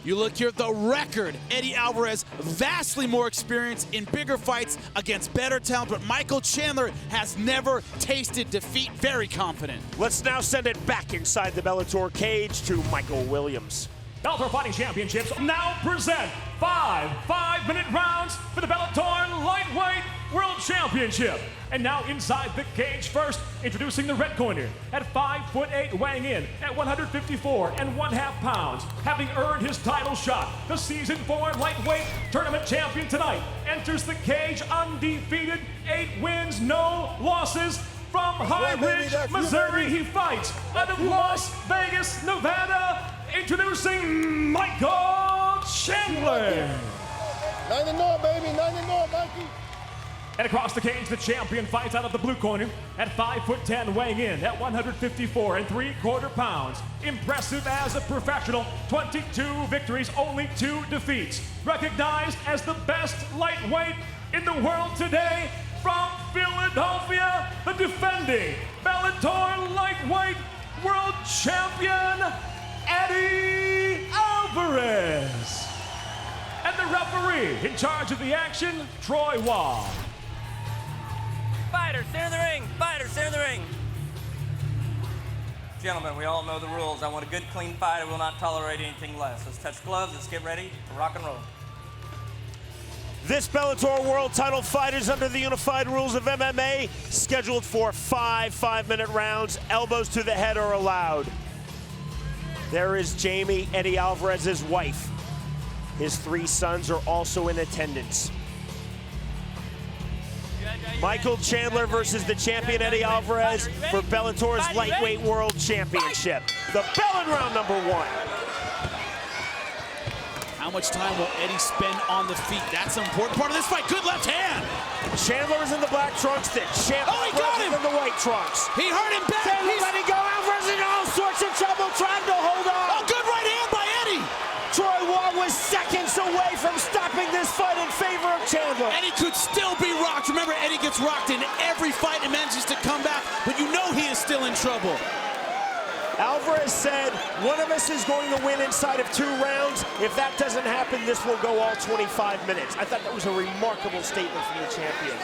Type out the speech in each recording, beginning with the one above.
You look here at the record. Eddie Alvarez, vastly more experience in bigger fights against better talent, but Michael Chandler has never tasted defeat. Very confident. Let's now send it back inside the Bellator cage to Michael Williams. Bellator Fighting Championships now present 5 5-minute rounds for the Bellator Lightweight World Championship. And now inside the cage first, introducing the red corner at 5'8", weighing in at 154.5 pounds, having earned his title shot. The Season 4 Lightweight Tournament Champion tonight enters the cage undefeated, 8 wins, no losses. From High Ridge, Missouri, he fights out of Las Vegas, Nevada. Introducing Michael Chandler. 9-0, baby, 9-0, Mikey. And across the cage, the champion fights out of the blue corner at 5'10", weighing in at 154.75 pounds. Impressive as a professional, 22 victories, only 2 defeats. Recognized as the best lightweight in the world today, from Philadelphia, the defending Bellator Lightweight World Champion, Eddie Alvarez. And the referee in charge of the action, Troy Wall. Fighter, center of the ring. Fighter, center of the ring. Gentlemen, we all know the rules. I want a good, clean fight. I will not tolerate anything less. Let's touch gloves. Let's get ready to rock and roll. This Bellator World Title fight is under the unified rules of MMA, scheduled for 5 5-minute rounds. Elbows to the head are allowed. There is Jamie, Eddie Alvarez's wife. His 3 sons are also in attendance. Michael Chandler versus the champion Eddie Alvarez for Bellator's Lightweight World Championship. The bell in round number 1. How much time will Eddie spend on the feet? That's an important part of this fight. Good left hand. Chandler is in the black trunks. He got him in the white trunks. He hurt him back. He's letting go. Alvarez in all sorts of trouble trying to hold on. Oh, good right hand by Eddie. Troy Wall was seconds away from stopping this fight in favor of Chandler. Eddie could still be rocked. Remember, Eddie gets rocked in every fight and manages to come back, but you know he is still in trouble. Alvarez said, one of us is going to win inside of 2 rounds. If that doesn't happen, this will go all 25 minutes. I thought that was a remarkable statement from the champion.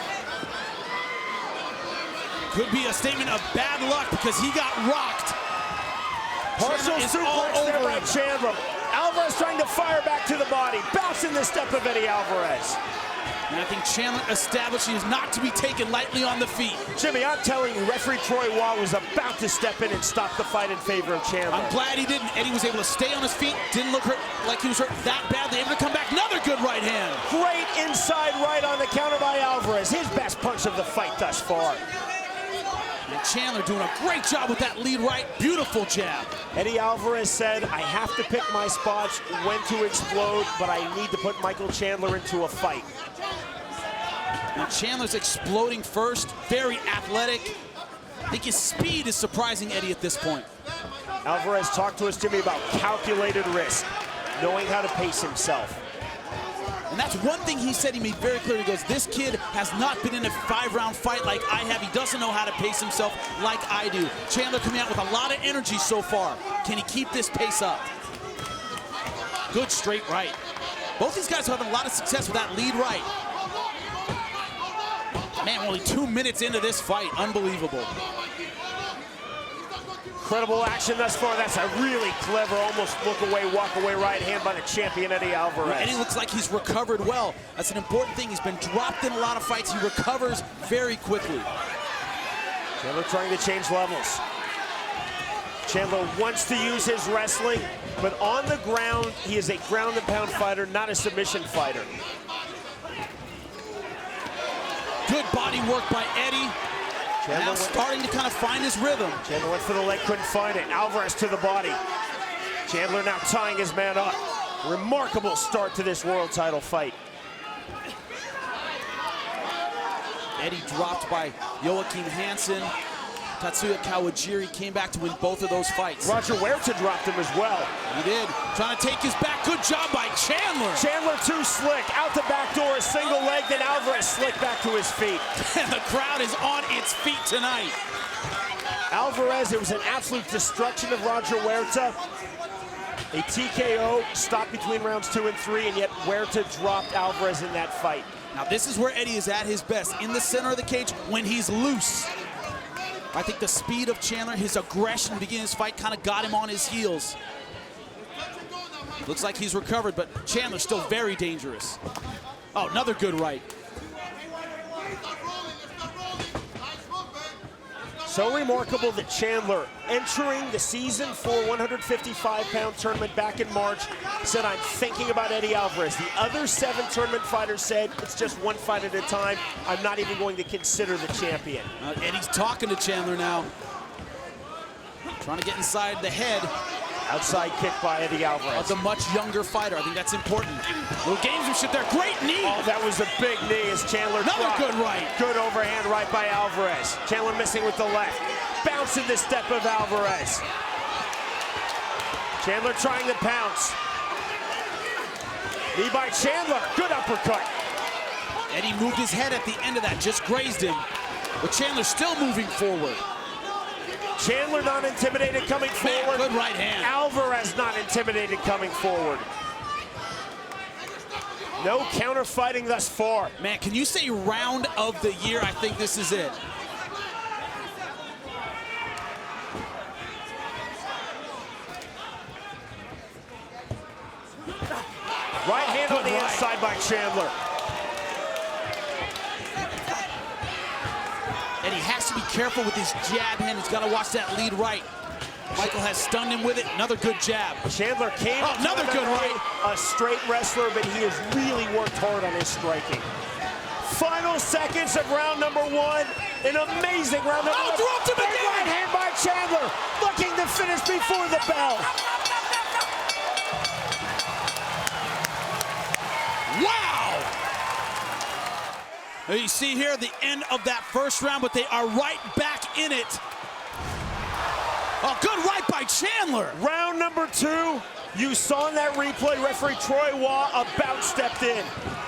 Could be a statement of bad luck because he got rocked. Partial suplex there by Chandler. Alvarez trying to fire back to the body. Bouncing the step of Eddie Alvarez. And I think Chandler established he is not to be taken lightly on the feet. Jimmy, I'm telling you, referee Troy Wall was about to step in and stop the fight in favor of Chandler. I'm glad he didn't. Eddie was able to stay on his feet. Didn't look hurt like he was hurt that badly. Able to come back. Another good right hand. Great inside right on the counter by Alvarez. His best punch of the fight thus far. And Chandler doing a great job with that lead right. Beautiful jab. Eddie Alvarez said, I have to pick my spots, when to explode, but I need to put Michael Chandler into a fight. Now Chandler's exploding first, very athletic. I think his speed is surprising Eddie at this point. Alvarez talked to us, Jimmy, about calculated risk, knowing how to pace himself. And that's one thing he said. He made very clear. He goes, this kid has not been in a 5-round fight like I have. He doesn't know how to pace himself like I do. Chandler coming out with a lot of energy so far. Can he keep this pace up? Good straight right. Both these guys are having a lot of success with that lead right. Man, only 2 minutes into this fight. Unbelievable. Incredible action thus far. That's a really clever, almost look away, walk away right hand by the champion, Eddie Alvarez. Eddie looks like he's recovered well. That's an important thing. He's been dropped in a lot of fights. He recovers very quickly. Chandler trying to change levels. Chandler wants to use his wrestling, but on the ground, he is a ground and pound fighter, not a submission fighter. Good body work by Eddie. Chandler now starting to kind of find his rhythm. Chandler went for the leg, couldn't find it. Alvarez to the body. Chandler now tying his man up. Remarkable start to this world title fight. Eddie dropped by Joachim Hansen. Tatsuya Kawajiri came back to win both of those fights. Roger Huerta dropped him as well. He did. Trying to take his back. Good job by Chandler. Chandler too slick. Out the back door, a single leg, then Alvarez slick back to his feet. And the crowd is on its feet tonight. Alvarez, it was an absolute destruction of Roger Huerta. A TKO stopped between rounds 2 and 3, and yet Huerta dropped Alvarez in that fight. Now this is where Eddie is at his best, in the center of the cage when he's loose. I think the speed of Chandler, his aggression beginning his fight kind of got him on his heels. Looks like he's recovered, but Chandler's still very dangerous. Oh, another good right. So remarkable that Chandler, entering the season for 155-pound tournament back in March, said, I'm thinking about Eddie Alvarez. The other 7 tournament fighters said, it's just one fight at a time. I'm not even going to consider the champion. Eddie's talking to Chandler now. Trying to get inside the head. Outside kick by Eddie Alvarez. Of the much younger fighter. I think that's important. Little gamesmanship there. Great knee. Oh, that was a big knee as Chandler Another dropped. good right. Good overhand right by Alvarez. Chandler missing with the left. Bouncing the step of Alvarez. Chandler trying to pounce. Knee by Chandler. Good uppercut. Eddie moved his head at the end of that. Just grazed him. But Chandler still moving forward. Chandler not intimidated coming forward. Good right hand. Alvarez not intimidated coming forward. No counter fighting thus far. Man, can you say round of the year? I think this is it. Right hand on the inside by Chandler. And he has to be careful with his jab hand. He's got to watch that lead right. Michael has stunned him with it. Another good jab. Chandler came up another good right. A straight wrestler, but he has really worked hard on his striking. Final seconds of round number 1. An amazing round number 1. Dropped him again. Right hand by Chandler, looking to finish before the bell. Wow! You see here the end of that first round, but they are right back in it. Oh, good right by Chandler. Round number 2, you saw in that replay, referee Troy Waugh about stepped in.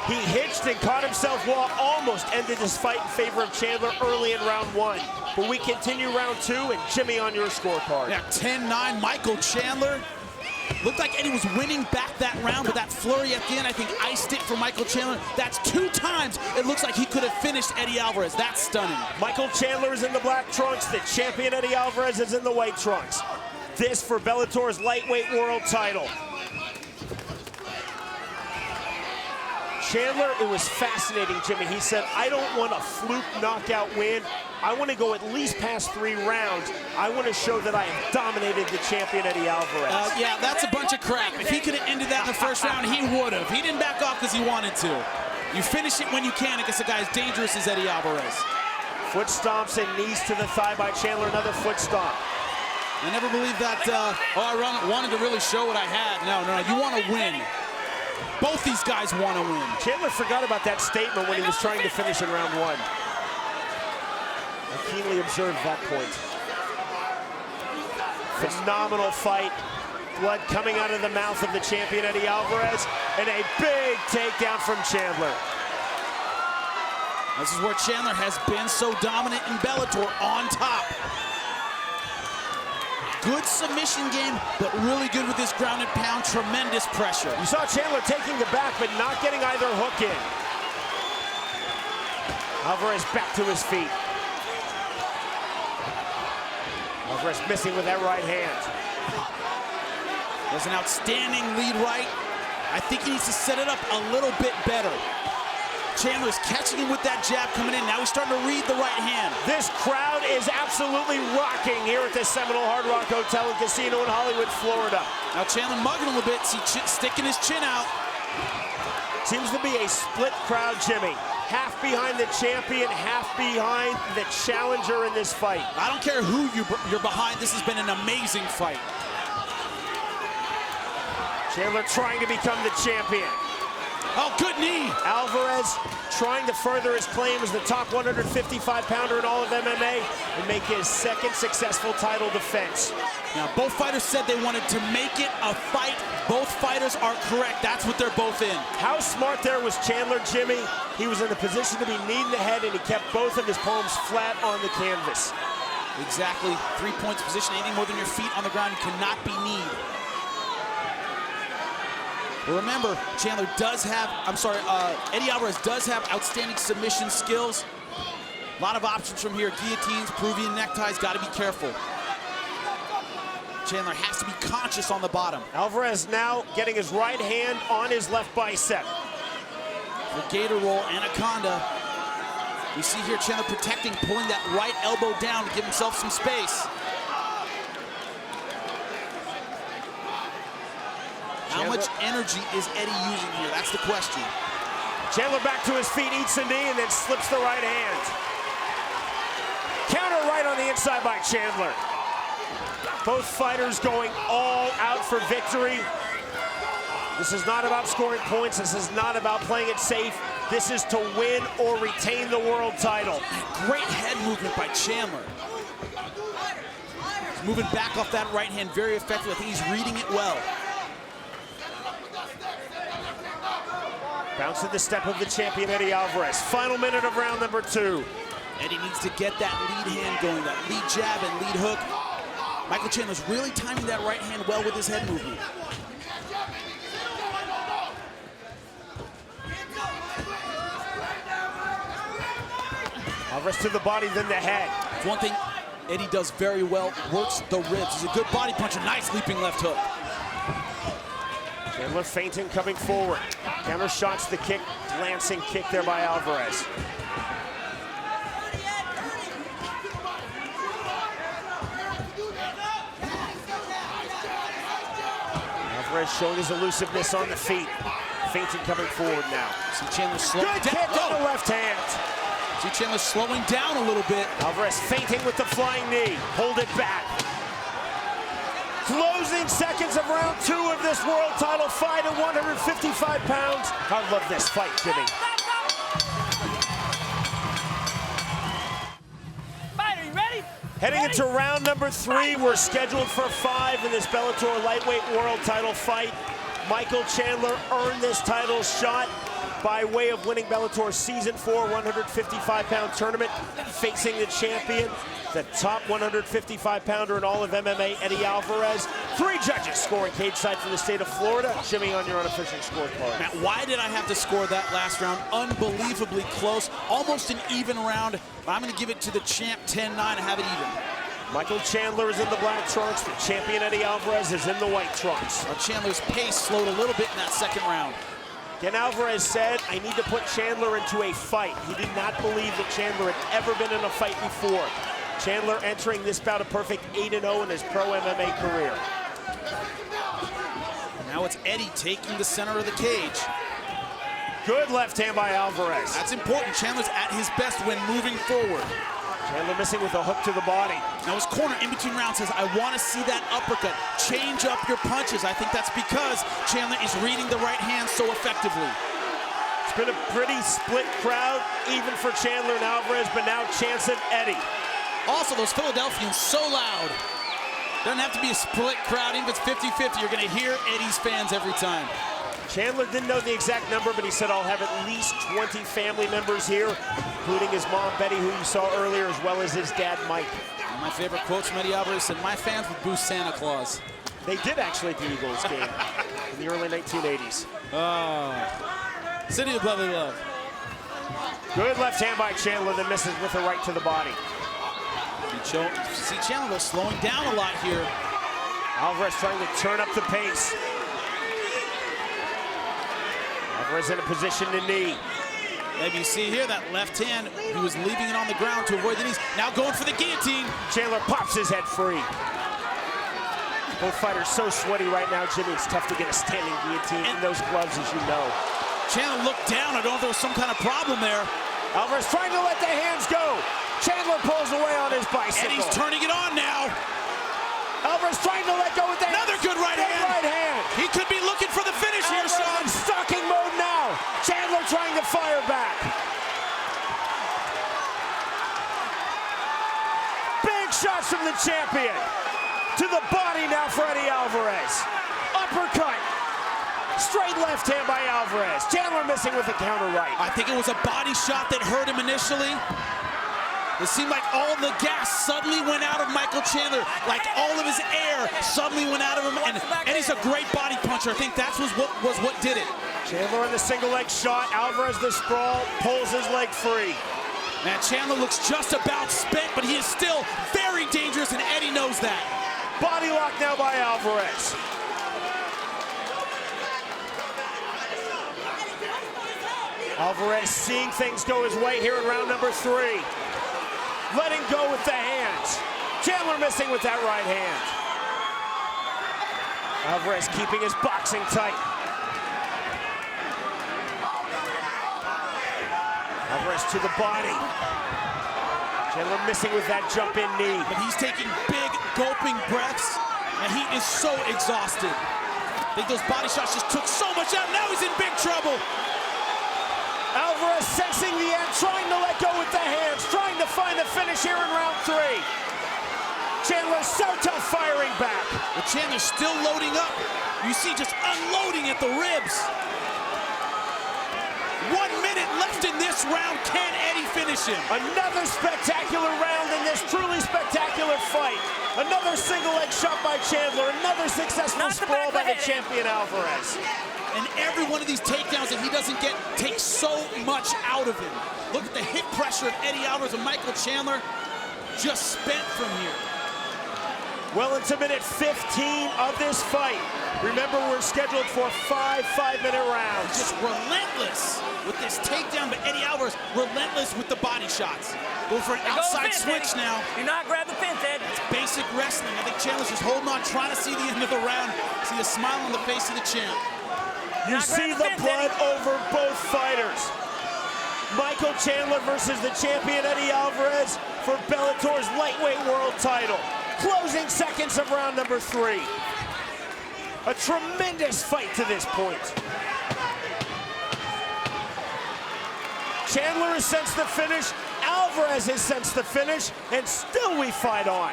He hitched and caught himself. Waugh almost ended his fight in favor of Chandler early in round 1. But we continue round 2, and Jimmy on your scorecard. Yeah, 10-9, Michael Chandler. Looked like Eddie was winning back that round, but that flurry at the end, I think, iced it for Michael Chandler. That's 2 times it looks like he could have finished Eddie Alvarez. That's stunning. Michael Chandler is in the black trunks. The champion Eddie Alvarez is in the white trunks. This for Bellator's lightweight world title. Chandler, it was fascinating, Jimmy. He said, I don't want a fluke knockout win. I want to go at least past 3 rounds. I want to show that I have dominated the champion, Eddie Alvarez. Yeah, that's a bunch of crap. If he could have ended that in the first round, he would have. He didn't back off because he wanted to. You finish it when you can against a guy as dangerous as Eddie Alvarez. Foot stomps and knees to the thigh by Chandler. Another foot stomp. I never believed that, I wanted to really show what I had. No, you want to win. Both these guys want to win. Chandler forgot about that statement when he was trying to finish in round 1. I keenly observed that point. Phenomenal fight. Blood coming out of the mouth of the champion, Eddie Alvarez, and a big takedown from Chandler. This is where Chandler has been so dominant in Bellator, on top. Good submission game, but really good with this ground and pound. Tremendous pressure. You saw Chandler taking the back, but not getting either hook in. Alvarez back to his feet. Alvarez missing with that right hand. There's an outstanding lead right. I think he needs to set it up a little bit better. Chandler's catching him with that jab coming in. Now he's starting to read the right hand. This crowd is absolutely rocking here at the Seminole Hard Rock Hotel and Casino in Hollywood, Florida. Now Chandler mugging him a bit, sticking his chin out. Seems to be a split crowd, Jimmy. Half behind the champion, half behind the challenger in this fight. I don't care who you're behind. This has been an amazing fight. Chandler trying to become the champion. Oh, good knee. Alvarez trying to further his claim as the top 155-pounder in all of MMA and make his second successful title defense. Now, both fighters said they wanted to make it a fight. Both fighters are correct. That's what they're both in. How smart there was Chandler, Jimmy. He was in a position to be kneed in the head, and he kept both of his palms flat on the canvas. Exactly. 3 points position. Anything more than your feet on the ground, you cannot be kneed. Well, remember, Chandler does have, Eddie Alvarez does have outstanding submission skills. A lot of options from here. Guillotines, Peruvian neckties, got to be careful. Chandler has to be conscious on the bottom. Alvarez now getting his right hand on his left bicep. The gator roll, anaconda. We see here Chandler protecting, pulling that right elbow down to give himself some space. How much energy is Eddie using here? That's the question. Chandler back to his feet, eats a knee, and then slips the right hand. Counter right on the inside by Chandler. Both fighters going all out for victory. This is not about scoring points. This is not about playing it safe. This is to win or retain the world title. Great head movement by Chandler. He's moving back off that right hand very effectively. I think he's reading it well. Bouncing the step of the champion, Eddie Alvarez. Final minute of round number 2. Eddie needs to get that lead hand going, that lead jab and lead hook. Michael Chandler's really timing that right hand well with his head movement. Alvarez to the body, then the head. It's one thing Eddie does very well, works the ribs. He's a good body puncher, nice leaping left hook. Chandler feinting, coming forward. Counter shots the kick, glancing kick there by Alvarez. Alvarez showing his elusiveness on the feet. Feinting coming forward now. See Chandler slowing down. Good kick on the left hand. See Chandler slowing down a little bit. Alvarez feinting with the flying knee. Hold it back. Closing seconds of round 2 of this world title fight at 155 pounds. I love this fight, Jimmy. Fight, are you ready? Heading into round number 3, we're scheduled for 5 in this Bellator lightweight world title fight. Michael Chandler earned this title shot by way of winning Bellator's Season 4 155-pound tournament, facing the champion, the top 155-pounder in all of MMA, Eddie Alvarez. 3 judges scoring cage side from the state of Florida. Jimmy, on your unofficial scorecard. Matt, why did I have to score that last round? Unbelievably close, almost an even round. I'm going to give it to the champ 10-9 and have it even. Michael Chandler is in the black trunks. The champion, Eddie Alvarez, is in the white trunks. Chandler's pace slowed a little bit in that second round. Again, Alvarez said, I need to put Chandler into a fight. He did not believe that Chandler had ever been in a fight before. Chandler entering this bout a perfect 8-0 in his pro MMA career. Now it's Eddie taking the center of the cage. Good left hand by Alvarez. That's important. Chandler's at his best when moving forward. Chandler missing with a hook to the body. Now his corner in between rounds says, I want to see that uppercut. Change up your punches. I think that's because Chandler is reading the right hand so effectively. It's been a pretty split crowd, even for Chandler and Alvarez, but now chance at Eddie. Also, those Philadelphians so loud. Doesn't have to be a split crowd. Even if it's 50-50, you're going to hear Eddie's fans every time. Chandler didn't know the exact number, but he said, I'll have at least 20 family members here, including his mom, Betty, who you saw earlier, as well as his dad, Mike. One of my favorite quotes from Eddie Alvarez said, my fans would boo Santa Claus. They did actually at the Eagles game in the early 1980s. Oh, City of Brotherly Love. Good left hand by Chandler that misses with a right to the body. See Chandler slowing down a lot here. Alvarez trying to turn up the pace. Alvarez in a position to knee. Maybe you see here that left hand, he was leaving it on the ground to avoid the knees. Now going for the guillotine. Chandler pops his head free. Both fighters so sweaty right now, Jimmy. It's tough to get a standing guillotine in those gloves, as you know. Chandler looked down. I don't know if there was some kind of problem there. Alvarez trying to let the hands go. Chandler pulls away on his bicycle. Eddie's turning it on now. Alvarez trying to let go with the hands. Another good right hand. Right hand. He could be looking for the finish here, Sean. In stalking mode now. Chandler trying to fire back. Big shots from the champion. To the body now for Eddie Alvarez. Uppercut. Straight left hand by Alvarez. Chandler missing with a counter right. I think it was a body shot that hurt him initially. It seemed like all the gas suddenly went out of Michael Chandler, like all of his air suddenly went out of him, and Eddie's a great body puncher. I think that's what did it. Chandler in the single leg shot, Alvarez the sprawl, pulls his leg free. Man, Chandler looks just about spent, but he is still very dangerous, and Eddie knows that. Body lock now by Alvarez. Alvarez seeing things go his way here in round number 3. Letting go with the hands. Chandler missing with that right hand. Alvarez keeping his boxing tight. Alvarez to the body. Chandler missing with that jump-in knee. But he's taking big, gulping breaths, and he is so exhausted. I think those body shots just took so much out. Now he's in big trouble. Alvarez sensing the end, trying to let go with the hands, trying to find the finish here in round 3. Chandler so tough firing back. But Chandler's still loading up. You see just unloading at the ribs. 1 minute left in this round. Can Eddie finish him? Another spectacular round in this truly spectacular fight. Another single leg shot by Chandler. Another successful sprawl by the champion Alvarez. And every one of these takedowns that he doesn't get takes so much out of him. Look at the hip pressure of Eddie Alvarez and Michael Chandler just spent from here. Well into minute 15 of this fight. Remember, we're scheduled for 5 5-minute rounds. Just relentless with this takedown, but Eddie Alvarez relentless with the body shots. Go for an outside switch now. Do not grab the fence, Ed. It's basic wrestling. I think Chandler's just holding on, trying to see the end of the round. See the smile on the face of the champ. You see the blood over both fighters. Michael Chandler versus the champion Eddie Alvarez for Bellator's lightweight world title. Closing seconds of round number 3. A tremendous fight to this point. Chandler has sensed the finish, Alvarez has sensed the finish, and still we fight on.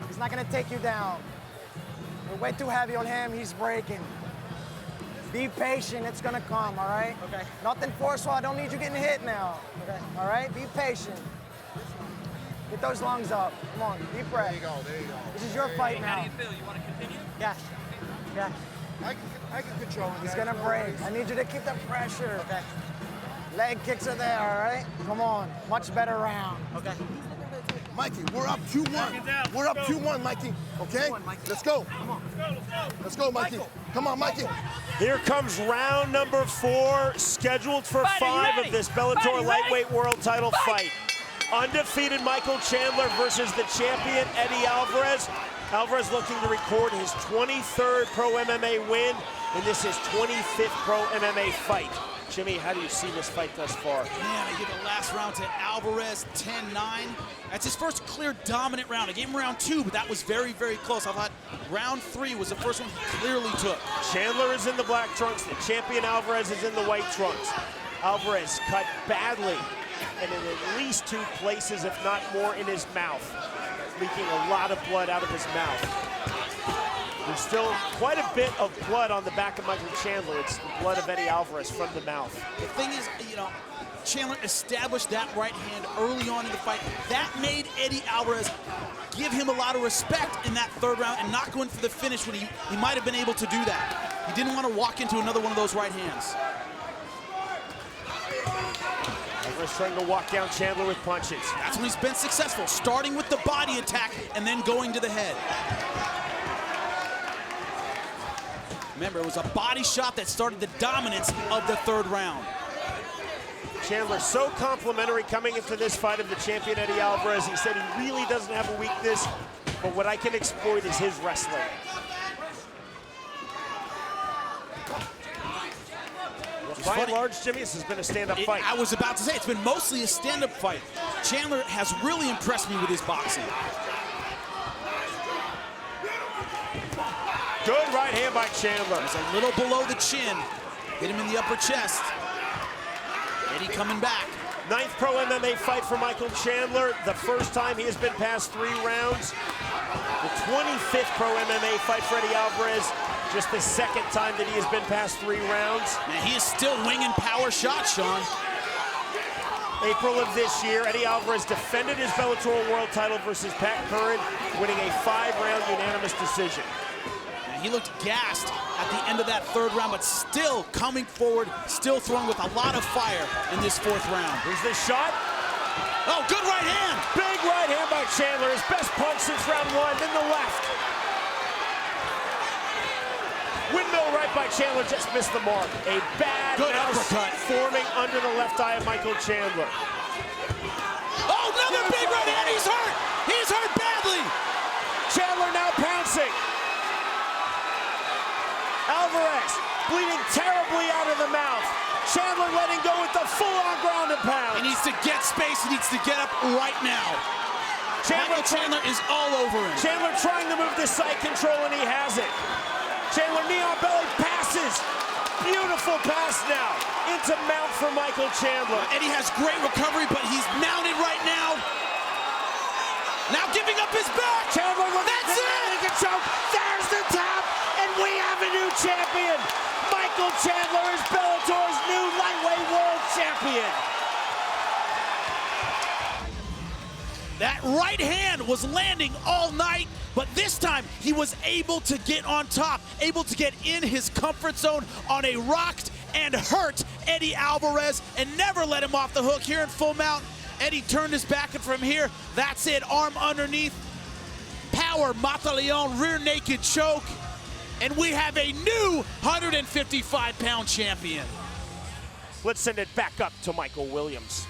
He's not gonna take you down. You're way too heavy on him, he's breaking. Be patient, it's gonna come, all right? Okay. Nothing forceful, I don't need you getting hit now. Okay. All right, be patient. Get those lungs up, come on, deep breath. There you go, there you go. This is your fight now. How do you feel? You want to continue? Yeah, yeah. I can control him. He's gonna break. I need you to keep the pressure. Okay. Leg kicks are there, all right? Come on, much better round. Okay. Mikey, we're up 2-1. We're up 2-1, Mikey. Okay? Let's go. Come on. Let's go, Mikey. Come on, Mikey. Here comes round number 4, scheduled for 5 of this Bellator lightweight world title fight. Undefeated Michael Chandler versus the champion Eddie Alvarez. Alvarez looking to record his 23rd Pro MMA win, and this is 25th Pro MMA fight. Jimmy, how do you see this fight thus far? Man, I give the last round to Alvarez, 10-9. That's his first clear dominant round. I gave him round 2, but that was very, very close. I thought round 3 was the first one he clearly took. Chandler is in the black trunks. The champion Alvarez is in the white trunks. Alvarez cut badly, and in at least 2 places, if not more, in his mouth. Leaking a lot of blood out of his mouth. There's still quite a bit of blood on the back of Michael Chandler. It's the blood of Eddie Alvarez from the mouth. The thing is, you know, Chandler established that right hand early on in the fight. That made Eddie Alvarez give him a lot of respect in that 3rd round and not going for the finish when he might have been able to do that. He didn't want to walk into another one of those right hands. Alvarez trying to walk down Chandler with punches. That's when he's been successful, starting with the body attack and then going to the head. Remember, it was a body shot that started the dominance of the 3rd round. Chandler so complimentary coming into this fight of the champion Eddie Alvarez. He said he really doesn't have a weakness, but what I can exploit is his wrestling. By and large, Jimmy, this has been a stand-up fight. I was about to say, it's been mostly a stand-up fight. Chandler has really impressed me with his boxing. Good right hand by Chandler. It's a little below the chin. Hit him in the upper chest. Eddie coming back. 9th Pro MMA fight for Michael Chandler. The first time he has been past 3 rounds. The 25th Pro MMA fight for Eddie Alvarez. Just the second time that he has been past 3 rounds. Man, he is still winging power shots, Sean. April of this year, Eddie Alvarez defended his Bellator world title versus Pat Curran, winning a 5-round unanimous decision. And he looked gassed at the end of that 3rd round, but still coming forward, still throwing with a lot of fire in this 4th round. Here's the shot. Oh, good right hand. Big right hand by Chandler, his best punch since round 1, then the left. Windmill right by Chandler, just missed the mark. A bad uppercut forming under the left eye of Michael Chandler. Oh, another big right hand, he's hurt! He's hurt badly! Chandler now pouncing. Alvarez bleeding terribly out of the mouth. Chandler letting go with the full-on ground and pound. He needs to get space, he needs to get up right now. Michael Chandler is all over him. Chandler trying to move the side control, and he has it. Chandler knee on belly, passes. Beautiful pass now into mount for Michael Chandler. Eddie has great recovery, but he's mounted right now. Now giving up his back. Chandler looking. That's it. Choke. There's the tap, and we have a new champion. Michael Chandler is Bellator's new lightweight world champion. That right hand was landing all night, but this time he was able to get on top, able to get in his comfort zone on a rocked and hurt Eddie Alvarez and never let him off the hook. Here in full mount, Eddie turned his back, and from here, that's it. Arm underneath, power Mataleon rear naked choke, and we have a new 155-pound champion. Let's send it back up to Michael Williams.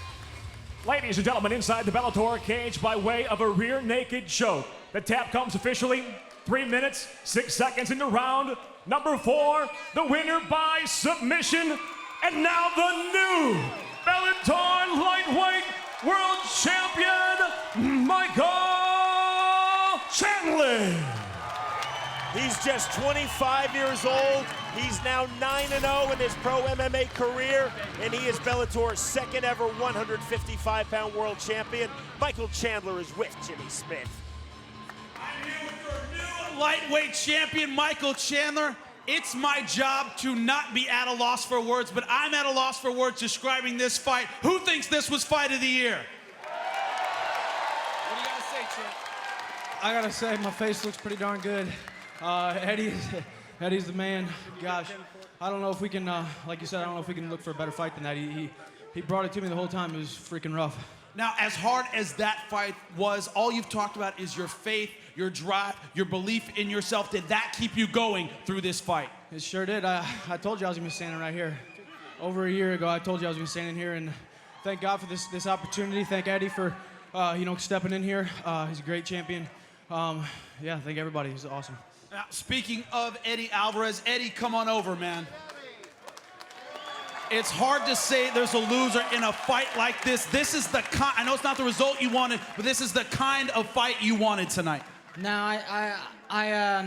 Ladies and gentlemen, inside the Bellator cage by way of a rear naked choke. The tap comes officially 3 minutes, 6 seconds into round number 4. The winner by submission, and now the new Bellator lightweight world champion, Michael Chandler. He's just 25 years old. He's now 9-0 in his pro MMA career, and he is Bellator's 2nd ever 155-pound world champion. Michael Chandler is with Jimmy Smith. I'm here with your new lightweight champion, Michael Chandler. It's my job to not be at a loss for words, but I'm at a loss for words describing this fight. Who thinks this was fight of the year? What do you gotta say, champ? I gotta say, my face looks pretty darn good. Eddie's the man. Gosh, I don't know if we can, like you said, I don't know if we can look for a better fight than that. He brought it to me the whole time. It was freaking rough. Now, as hard as that fight was, all you've talked about is your faith, your drive, your belief in yourself. Did that keep you going through this fight? It sure did. I told you I was gonna be standing right here. Over a year ago, I told you I was gonna be standing here, and thank God for this opportunity. Thank Eddie for, stepping in here. He's a great champion. Yeah, thank everybody. He's awesome. Now, speaking of Eddie Alvarez, Eddie, come on over, man. It's hard to say there's a loser in a fight like this. This is the kind, I know it's not the result you wanted, but this is the kind of fight you wanted tonight. No,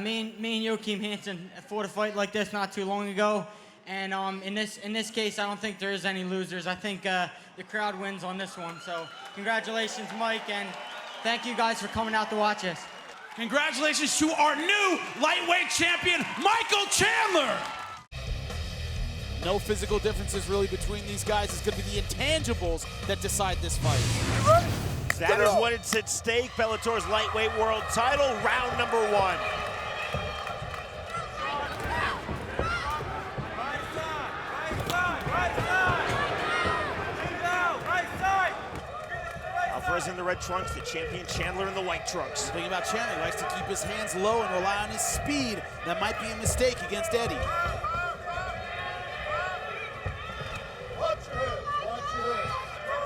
me and Joachim Hansen fought a fight like this not too long ago, and in this case, I don't think there is any losers. I think the crowd wins on this one. So, congratulations, Mike, and thank you guys for coming out to watch us. Congratulations to our new lightweight champion, Michael Chandler. No physical differences really between these guys. It's going to be the intangibles that decide this fight. That is what it's at stake. Bellator's lightweight world title, round number 1. Alvarez in the red trunks, the champion Chandler in the white trunks. The thing about Chandler, he likes to keep his hands low and rely on his speed. That might be a mistake against Eddie.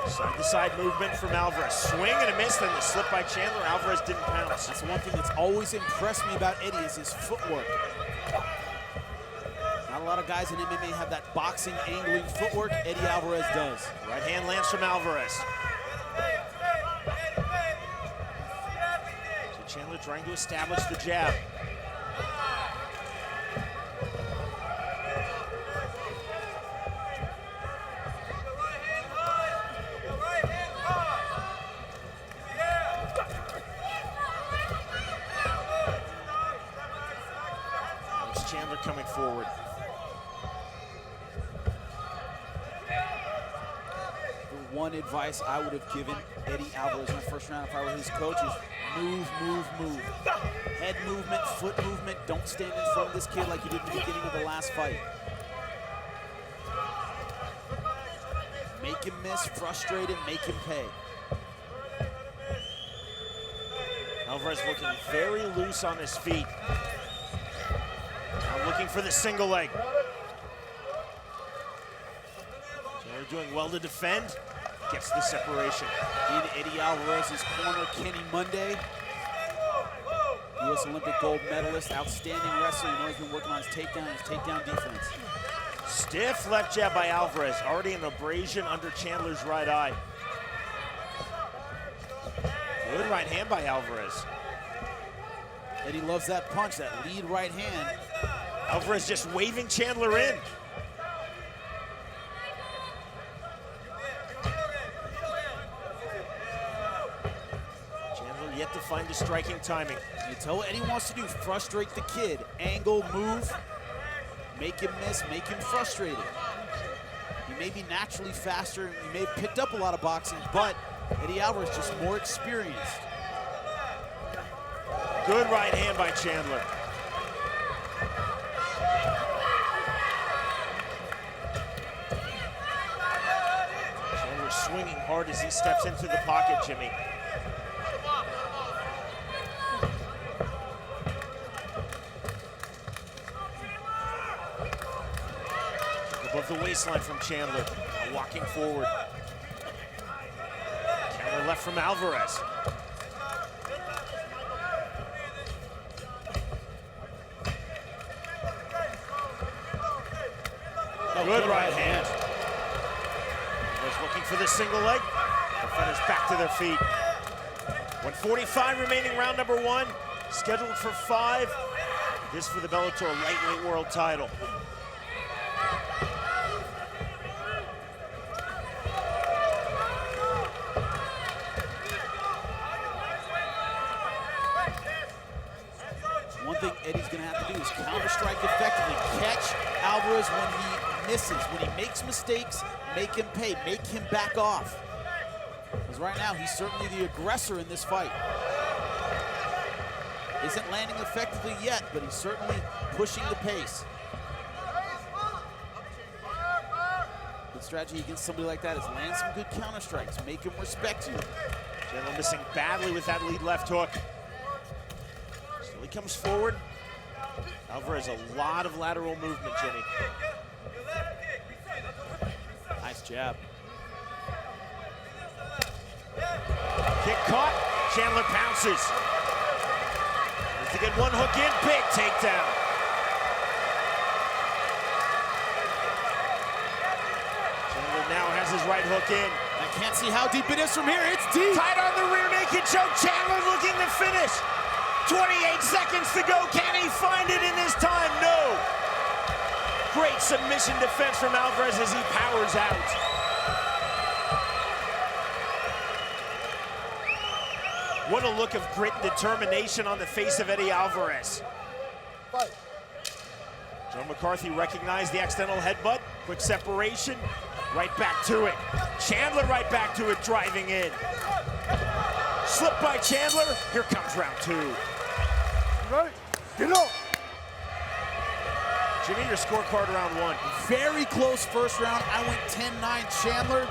Side-to-side movement from Alvarez. Swing and a miss, then the slip by Chandler. Alvarez didn't pounce. That's one thing that's always impressed me about Eddie is his footwork. Not a lot of guys in MMA have that boxing angling footwork. Eddie Alvarez does. Right hand lands from Alvarez. So Chandler trying to establish the jab. Chandler coming forward. The one advice I would have given Eddie Alvarez in the first round if I were his coach is move, move, move. Head movement, foot movement. Don't stand in front of this kid like you did in the beginning of the last fight. Make him miss, frustrate him, make him pay. Alvarez looking very loose on his feet. Now looking for the single leg. Chandler doing well to defend. Gets the separation. In Eddie Alvarez's corner, Kenny Monday. U.S. Olympic gold medalist, outstanding wrestler. You know he's been working on his takedown defense. Stiff left jab by Alvarez. Already an abrasion under Chandler's right eye. Good right hand by Alvarez. Eddie loves that punch, that lead right hand. Alvarez just waving Chandler in. Chandler yet to find the striking timing. You tell what Eddie wants to do, frustrate the kid. Angle, move, make him miss, make him frustrated. He may be naturally faster, he may have picked up a lot of boxing, but Eddie Alvarez just more experienced. Good right hand by Chandler. Chandler swinging hard as he steps into the pocket, Jimmy. Above the waistline from Chandler, now walking forward. Counter left from Alvarez. Good right hand. Alvarez looking for the single leg. The fighters back to their feet. 1:45 remaining, round number one. Scheduled for 5. This for the Bellator lightweight world title. One thing Eddie's gonna have to do is counter-strike effectively. Catch Alvarez when he misses. When he makes mistakes, make him pay, make him back off. Because right now, he's certainly the aggressor in this fight. Isn't landing effectively yet, but he's certainly pushing the pace. Good strategy against somebody like that is land some good counter strikes, make him respect you. Chandler missing badly with that lead left hook. Still he comes forward. Alvarez a lot of lateral movement, Jimmy. Nice jab. Kick caught, Chandler pounces. Has to get one hook in, big takedown. Chandler now has his right hook in. I can't see how deep it is from here, it's deep. Tied on the rear naked choke, Chandler looking to finish. 28 seconds to go, can he find it in this time? No. Great submission defense from Alvarez as he powers out. What a look of grit and determination on the face of Eddie Alvarez. Joe McCarthy recognized the accidental headbutt. Quick separation, right back to it. Chandler right back to it, driving in. Slip by Chandler, here comes round two. Right, get up. Jimmy, your scorecard round one. Very close first round. I went 10-9 Chandler.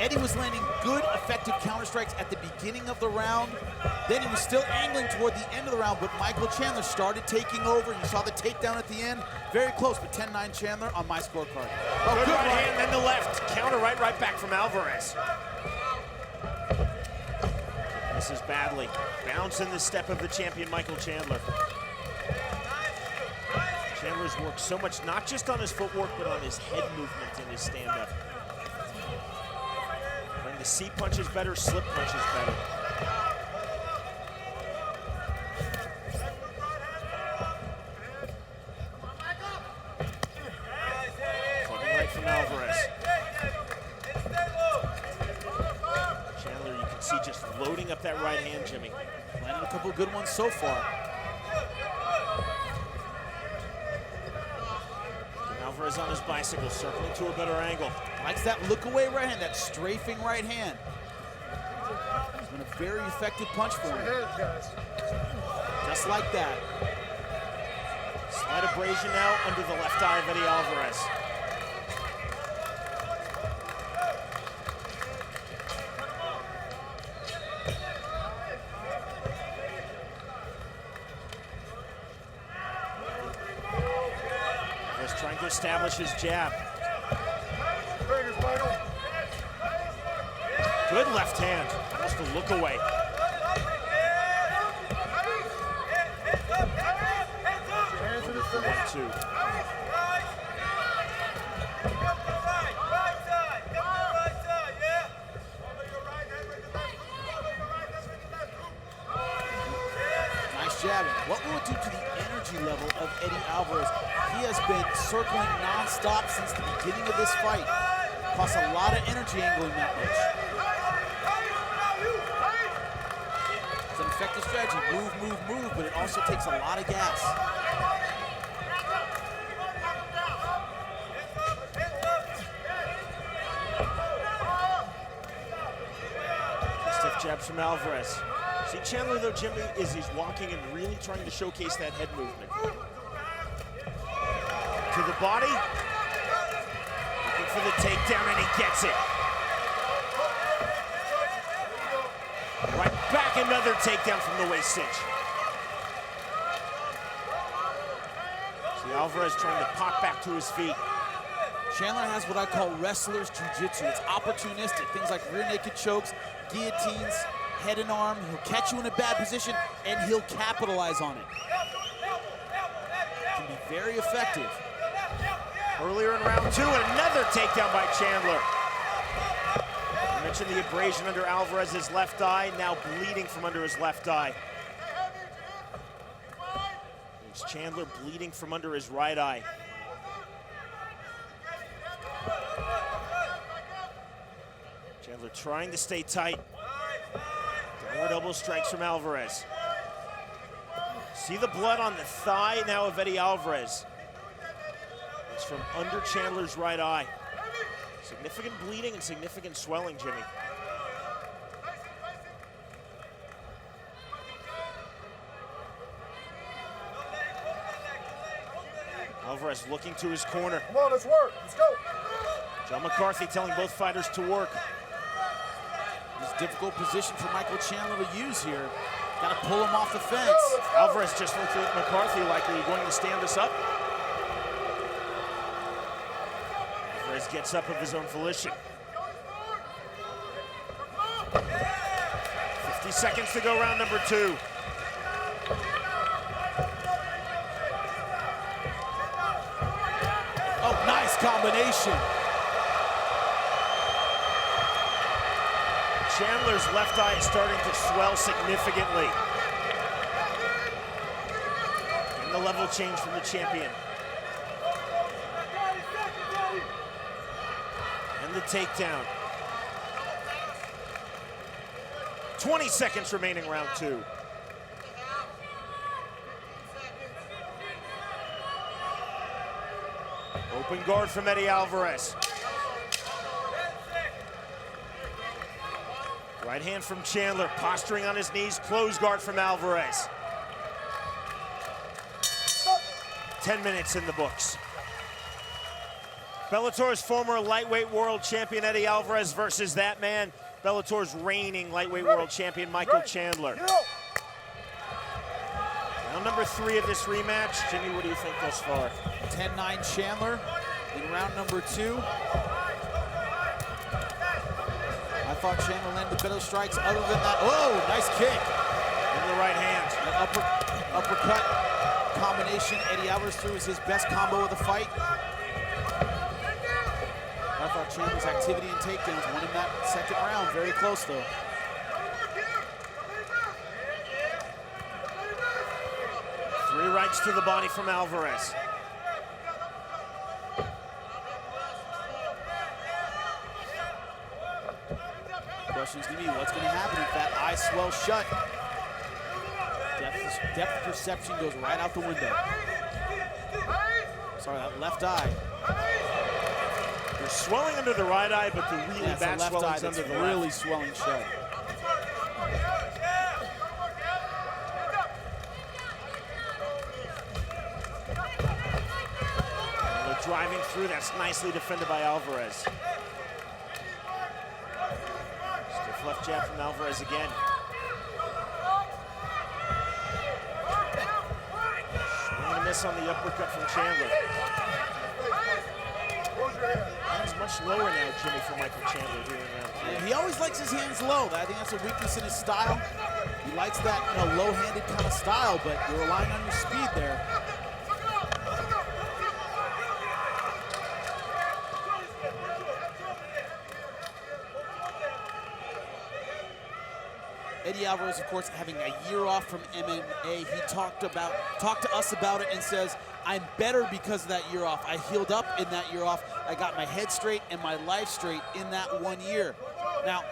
Eddie was landing good, effective counter strikes at the beginning of the round. Then he was still angling toward the end of the round, but Michael Chandler started taking over. You saw the takedown at the end. Very close, but 10-9 Chandler on my scorecard. Oh, good right hand, then the left. Counter right back from Alvarez. Misses badly. Bounce in the step of the champion, Michael Chandler. Chandler's worked so much, not just on his footwork, but on his head movement and his stand-up. Playing the C punches better, slip punches better. Coming right from Alvarez. Chandler, you can see just loading up that right hand, Jimmy. Landed a couple of good ones so far. Alvarez on his bicycle, circling to a better angle. Likes that look away right hand, that strafing right hand. It's been a very effective punch for him. Just like that. Slight abrasion now under the left eye of Eddie Alvarez. Alvarez trying to establish his jab. Good left hand, almost a look away. For 1-2. Nice jabbing. What will it do to the energy level of Eddie Alvarez? He has been circling non-stop since the beginning of this fight. Costs a lot of energy angling that much. It's an effective strategy. Move, move, move, but it also takes a lot of gas. Stiff jabs from Alvarez. See, Chandler, though, Jimmy, is he's walking and really trying to showcase that head movement. To the body. Looking for the takedown, and he gets it. Right back, another takedown from the waist cinch. See, Alvarez trying to pop back to his feet. Chandler has what I call wrestler's jiu-jitsu. It's opportunistic. Things like rear naked chokes, guillotines, head and arm. He'll catch you in a bad position, and he'll capitalize on it. Can be very effective. Earlier in round 2, and another takedown by Chandler. I mentioned the abrasion under Alvarez's left eye, now bleeding from under his left eye. There's Chandler bleeding from under his right eye. Chandler trying to stay tight. Downward elbow strikes from Alvarez. See the blood on the thigh now of Eddie Alvarez. It's from under Chandler's right eye. Significant bleeding and significant swelling, Jimmy. Alvarez looking to his corner. Come on, let's work. Let's go. John McCarthy telling both fighters to work. This difficult position for Michael Chandler to use here. Got to pull him off the fence. Alvarez just looked at McCarthy like, are you going to stand us up? Alvarez gets up of his own volition. 50 seconds to go, round number 2. Oh, nice combination. Chandler's left eye is starting to swell significantly. And the level change from the champion. And the takedown. 20 seconds remaining, round 2. Open guard from Eddie Alvarez. Right hand from Chandler, posturing on his knees, close guard from Alvarez. 10 minutes in the books. Bellator's former lightweight world champion Eddie Alvarez versus that man, Bellator's reigning lightweight world champion Michael Chandler. Round number 3 of this rematch. Jimmy, what do you think thus far? 10-9 Chandler in round number 2. I thought Chandler landed better strikes. Other than that, oh, nice kick. In the right hand. An uppercut combination Eddie Alvarez threw is his best combo of the fight. I thought Chandler's activity and takedowns won him that second round. Very close, though. Three rights to the body from Alvarez. Question's gonna be what's gonna happen if that eye swells shut. Depth perception goes right out the window. Sorry, that left eye. There's swelling under the right eye, but the really bad left eye swelling's that's under the really left. swelling shut. They're driving through. That's nicely defended by Alvarez. Stiff left jab from Alvarez again. Swing and a miss on the uppercut from Chandler. Hands much lower now, Jimmy, for Michael Chandler here in round 3. Yeah, he always likes his hands low. I think that's a weakness in his style. He likes that, low-handed kind of style, but you're relying on your speed there. Eddie Alvarez, of course, having a year off from MMA. He talked to us about it and says, I'm better because of that year off. I healed up in that year off. I got my head straight and my life straight in that 1 year. Now,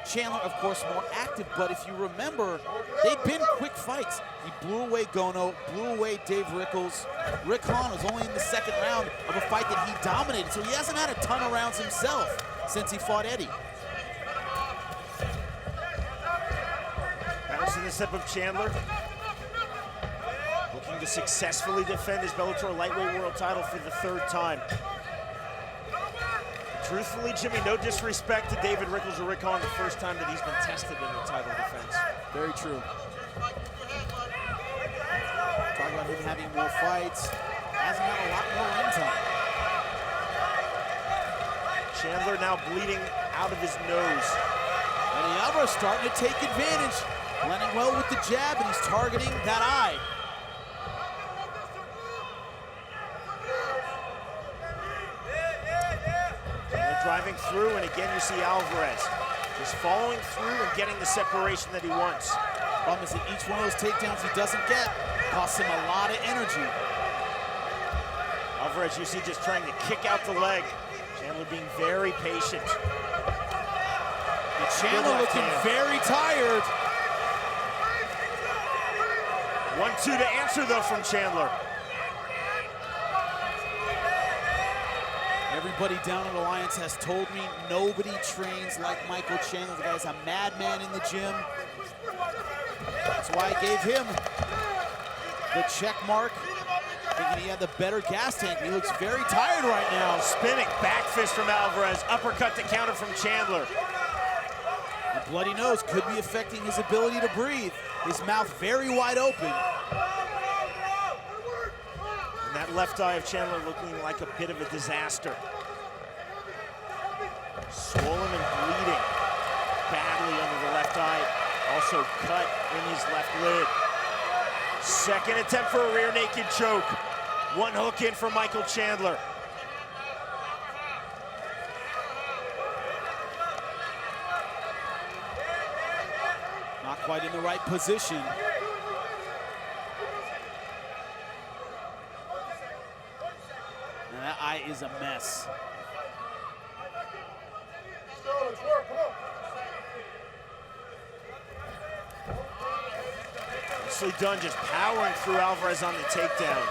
Chandler, of course, more active, but if you remember, they've been quick fights. He blew away Gono, blew away Dave Rickles. Rick Hahn was only in the second round of a fight that he dominated, so he hasn't had a ton of rounds himself since he fought Eddie. Bounce in the step of Chandler. Looking to successfully defend his Bellator lightweight world title for the 3rd time. Truthfully, Jimmy, no disrespect to David Rickles or Rick Hahn, the first time that he's been tested in the title defense. Very true. Talking about him having more fights. Hasn't had a lot more ring time. Chandler now bleeding out of his nose. Eddie Alvarez starting to take advantage. Blending well with the jab, and he's targeting that eye. Driving through, and again you see Alvarez just following through and getting the separation that he wants. Problem is that each one of those takedowns he doesn't get costs him a lot of energy. Alvarez, you see, just trying to kick out the leg. Chandler being very patient. And Chandler looking very tired. 1-2 to answer, though, from Chandler. Everybody down at Alliance has told me nobody trains like Michael Chandler. The guy's a madman in the gym. That's why I gave him the check mark, thinking he had the better gas tank. He looks very tired right now. Spinning back fist from Alvarez, uppercut to counter from Chandler. The bloody nose could be affecting his ability to breathe. His mouth very wide open. And that left eye of Chandler looking like a bit of a disaster. Swollen and bleeding badly under the left eye. Also cut in his left lid. Second attempt for a rear naked choke. One hook in for Michael Chandler. Not quite in the right position. And that eye is a mess. Nicely done, just powering through Alvarez on the takedown.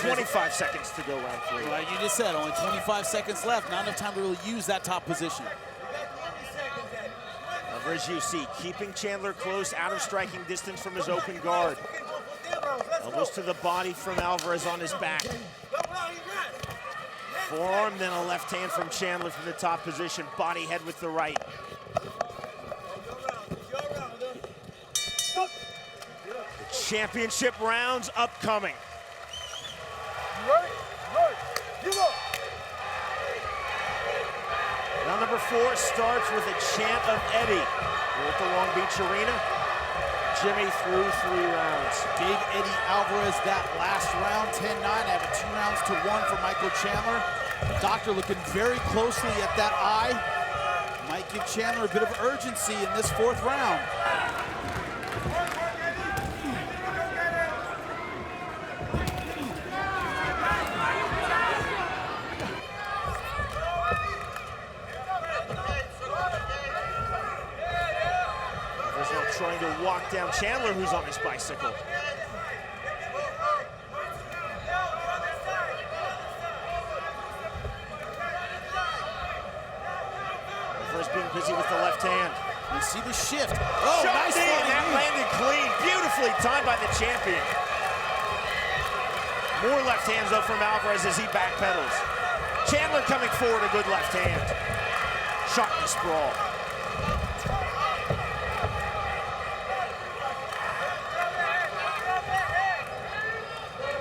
25 seconds to go round 3. Like you just said, only 25 seconds left. Not enough time to really use that top position. Alvarez, you see, keeping Chandler close, out of striking distance from his open guard. Elbows to the body from Alvarez on his back. Forearm, then a left hand from Chandler from the top position. Body head with the right. The championship rounds upcoming. Round number 4 starts with a chant of Eddie. We're at the Long Beach Arena. Jimmy threw 3 rounds. Gave Eddie Alvarez that last round, 10-9. I have a 2 rounds to 1 for Michael Chandler. The doctor looking very closely at that eye. Might give Chandler a bit of urgency in this 4th round. Trying to walk down Chandler, who's on his bicycle. off the left hand. You see the shift. Oh, nice knee, and that knee. landed clean. Beautifully timed by the champion. More left hands, though, from Alvarez as he backpedals. Chandler coming forward, a good left hand. Shot in the sprawl.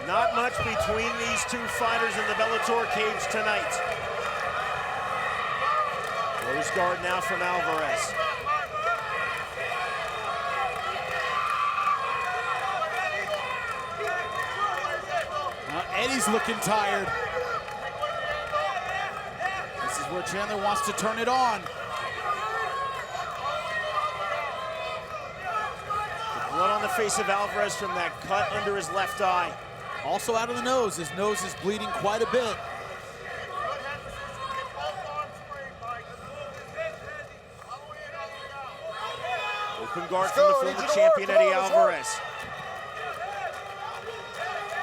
Not much between these two fighters in the Bellator cage tonight. Close guard now from Alvarez. Eddie's looking tired. This is where Chandler wants to turn it on. The blood on the face of Alvarez from that cut under his left eye. Also out of the nose. His nose is bleeding quite a bit. Open guard from the former champion, Eddie Alvarez.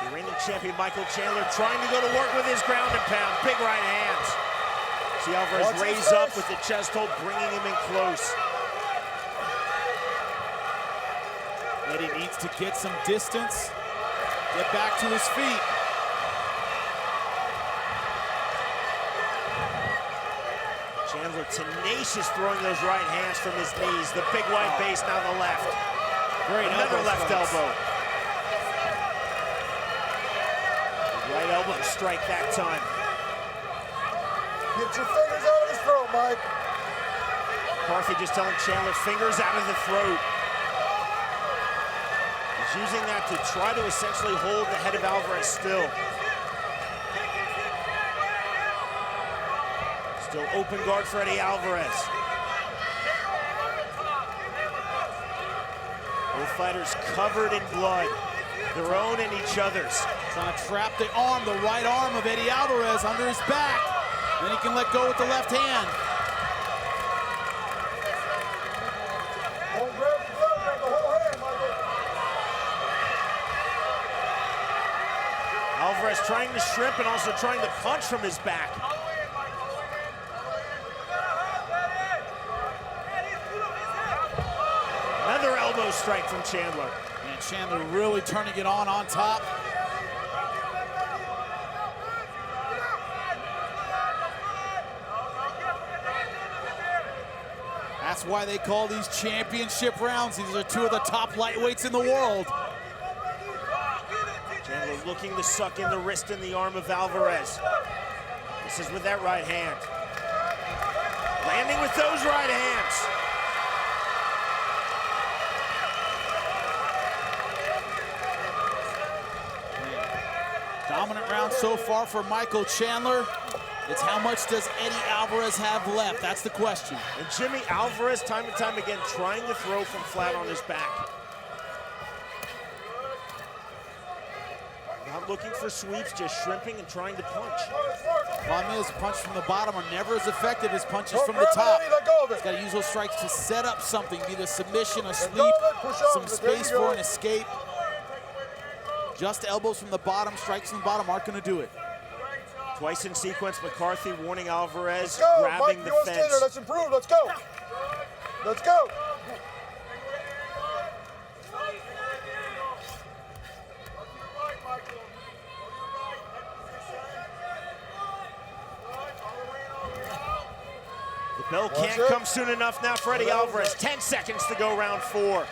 The reigning champion, Michael Chandler, trying to go to work with his ground and pound. Big right hands. See Alvarez raise up with the chest hold, bringing him in close. Eddie needs to get some distance, get back to his feet. Chandler tenacious throwing those right hands from his knees. The big wide base, now the left. Great Another left elbow. Right elbow strike that time. Get your fingers out of his throat, Mike. McCarthy just telling Chandler, fingers out of the throat. He's using that to try to essentially hold the head of Alvarez still. Still open guard for Eddie Alvarez. Both fighters covered in blood, their own and each other's. Trying to trap the arm, the right arm of Eddie Alvarez under his back. Then he can let go with the left hand. Don't grab the glove, grab the whole hand, Michael. Alvarez trying to shrimp and also trying to punch from his back. Another elbow strike from Chandler. And Chandler really turning it on top. That's why they call these championship rounds. These are two of the top lightweights in the world. Chandler looking to suck in the wrist and the arm of Alvarez. This is with that right hand. Landing with those right hands. Dominant round so far for Michael Chandler. It's how much does Eddie Alvarez have left? That's the question. And Jimmy Alvarez, time and time again, trying to throw from flat on his back. Not looking for sweeps, just shrimping and trying to punch. Problem is, punch from the bottom are never as effective as punches from the top. He's got to use those strikes to set up something, be the submission, a sleep, some space for an escape. Just elbows from the bottom, strikes from the bottom aren't going to do it. Twice in sequence, McCarthy warning Alvarez, Let's go, grabbing Mike, the you stay there. fence. Let's improve. Let's go. Let's go. The bell can't come soon enough now for Eddie Alvarez. 10 seconds to go, round 4.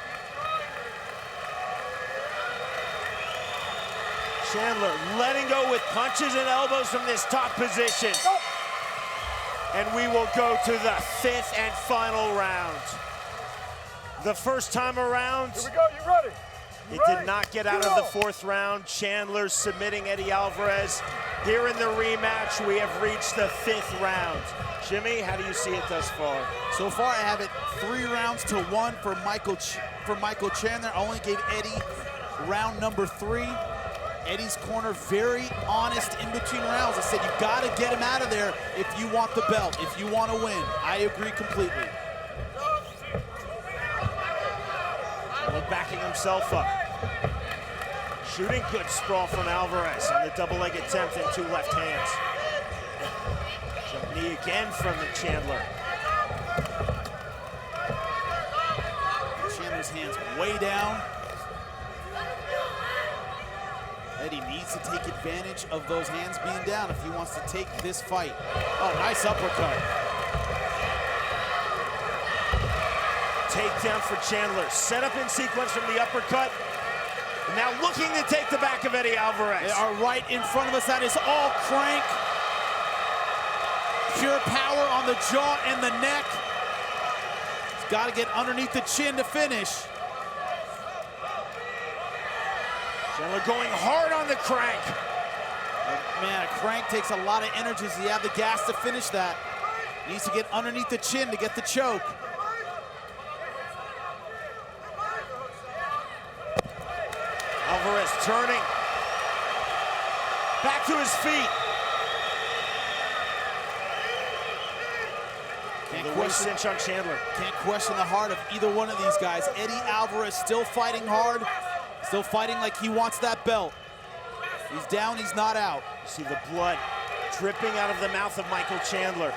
Chandler letting go with punches and elbows from this top position. And we will go to the 5th and final round. The first time around, Here we go. You ready? it did not get out of the 4th round. Chandler submitting Eddie Alvarez. Here in the rematch, we have reached the 5th round. Jimmy, how do you see it thus far? So far, I have it 3 rounds to 1 for Michael Chandler. I only gave Eddie round number 3. Eddie's corner very honest in between rounds. I said, you got to get him out of there if you want the belt, if you want to win. I agree completely. Backing himself up. Shooting good sprawl from Alvarez on the double leg attempt and 2 left hands. Jump knee again from the Chandler. his hands way down. Eddie needs to take advantage of those hands being down if he wants to take this fight. Oh, nice uppercut. Takedown for Chandler. Set up in sequence from the uppercut. And now looking to take the back of Eddie Alvarez. They are right in front of us. That is all crank. Pure power on the jaw and the neck. He's got to get underneath the chin to finish. Chandler going hard on the crank. Man, a crank takes a lot of energy. Does he have the gas to finish that? Needs to get underneath the chin to get the choke. Alvarez turning. Back to his feet. The cinch on Chandler. Can't question the heart of either one of these guys. Eddie Alvarez still fighting hard, still fighting like he wants that belt. He's down, he's not out. You see the blood dripping out of the mouth of Michael Chandler.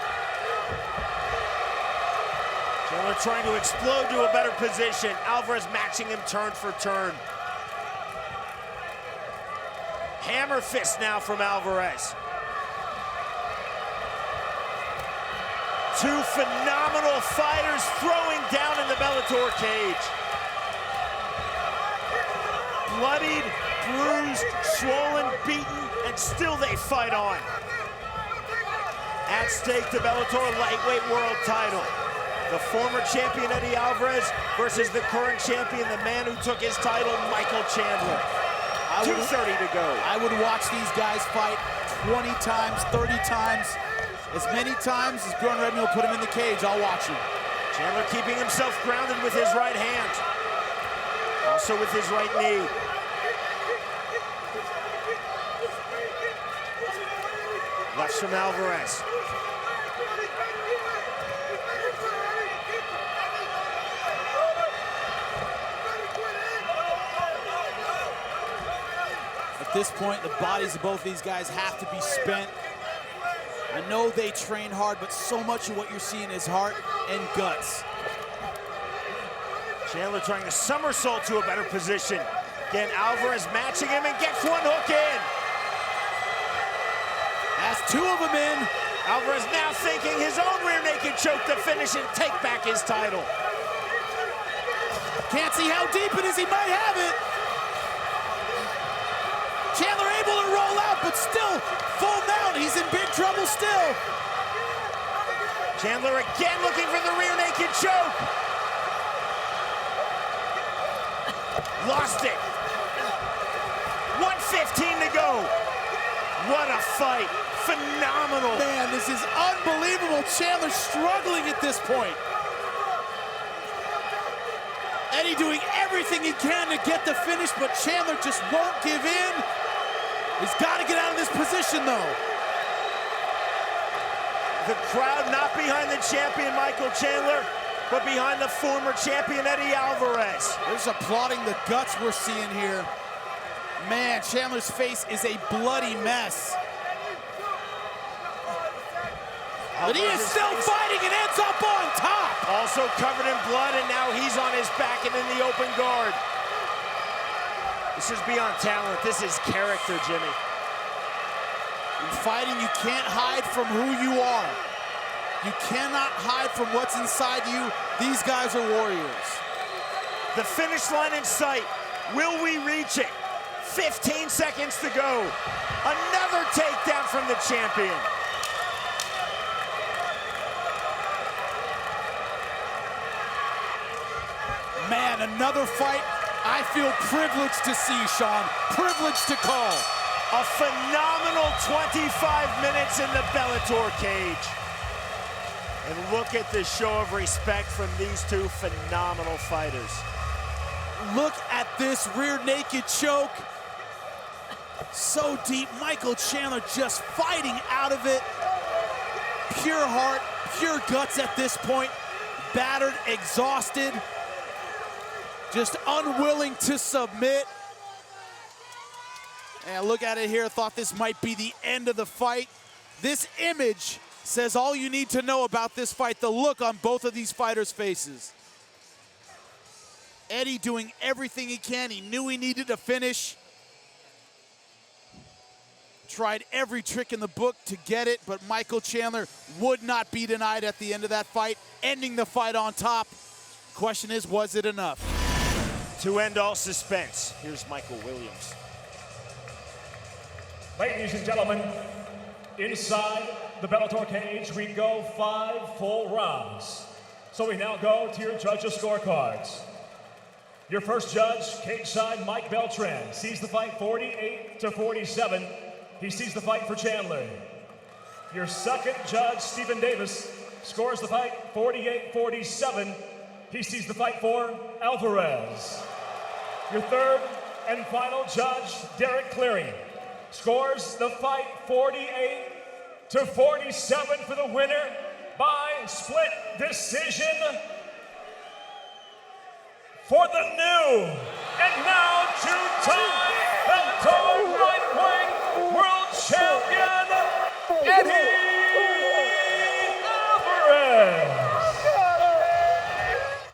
Chandler trying to explode to a better position. Alvarez matching him turn for turn. Hammer fist now from Alvarez. Two phenomenal fighters throwing down in the Bellator cage. Bloodied, bruised, swollen, beaten, and still they fight on. At stake, the Bellator lightweight world title. The former champion Eddie Alvarez versus the current champion, the man who took his title, Michael Chandler. 2:30 to go. I would watch these guys fight 20 times, 30 times. As many times as Bjorn Redman will put him in the cage, I'll watch him. Chandler keeping himself grounded with his right hand. Also with his right knee. Left from Alvarez. At this point, the bodies of both these guys have to be spent. I know they train hard, but so much of what you're seeing is heart and guts. Chandler trying to somersault to a better position. Again, Alvarez matching him and gets one hook in. Has two of them in. Alvarez now thinking his own rear naked choke to finish and take back his title. Can't see how deep it is, he might have it. Chandler able to roll out, but still full mount. He's in big trouble still. Chandler again looking for the rear naked choke. Lost it. 1:15 to go. What a fight. Phenomenal. Man, this is unbelievable. Chandler struggling at this point. Eddie doing everything he can to get the finish, but Chandler just won't give in. He's got to get out of this position, though. The crowd not behind the champion, Michael Chandler, but behind the former champion, Eddie Alvarez. They're just applauding the guts we're seeing here. Man, Chandler's face is a bloody mess. But he is still fighting and ends up on top. Also covered in blood, and now he's on his back and in the open guard. This is beyond talent. This is character, Jimmy. In fighting, you can't hide from who you are. You cannot hide from what's inside you. These guys are warriors. The finish line in sight. Will we reach it? 15 seconds to go. Another takedown from the champion. Man, another fight I feel privileged to see, Sean. Privileged to call. A phenomenal 25 minutes in the Bellator cage. And look at the show of respect from these two phenomenal fighters. Look at this rear naked choke. So deep. Michael Chandler just fighting out of it. Pure heart, pure guts at this point. Battered, exhausted. Just unwilling to submit. And look at it here. Thought this might be the end of the fight. This image says all you need to know about this fight. The look on both of these fighters' faces. Eddie doing everything he can. He knew he needed to finish. Tried every trick in the book to get it, but Michael Chandler would not be denied at the end of that fight, ending the fight on top. Question is, was it enough? To end all suspense, here's Michael Williams. Ladies and gentlemen, inside the Bellator cage, we go 5 full rounds. So we now go to your judges' scorecards. Your first judge, cage side Mike Beltran, sees the fight 48-47. He sees the fight for Chandler. Your second judge, Stephen Davis, scores the fight 48-47. He sees the fight for Alvarez. Your third and final judge, Derek Cleary, scores the fight 48-47 for the winner by split decision for the new and now two-time Bellator lightweight world champion, Eddie Alvarez.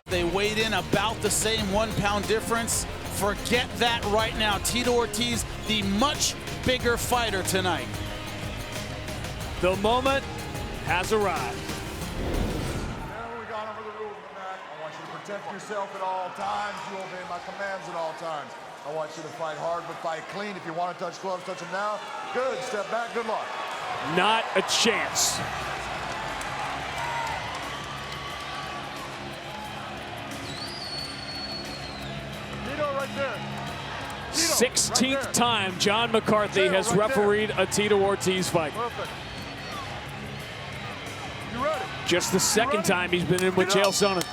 They weighed in about the same 1 pound difference. Forget that right now. Tito Ortiz, the much bigger fighter tonight. The moment has arrived. Now we got over the rules, man. I want you to protect yourself at all times. You obey my commands at all times. I want you to fight hard, but fight clean. If you want to touch gloves, touch them now. Good. Step back. Good luck. Not a chance. Tito right there. 16th time John McCarthy has refereed a Tito Ortiz fight. Perfect. You ready? Just the second time he's been in with Chael Sonnen.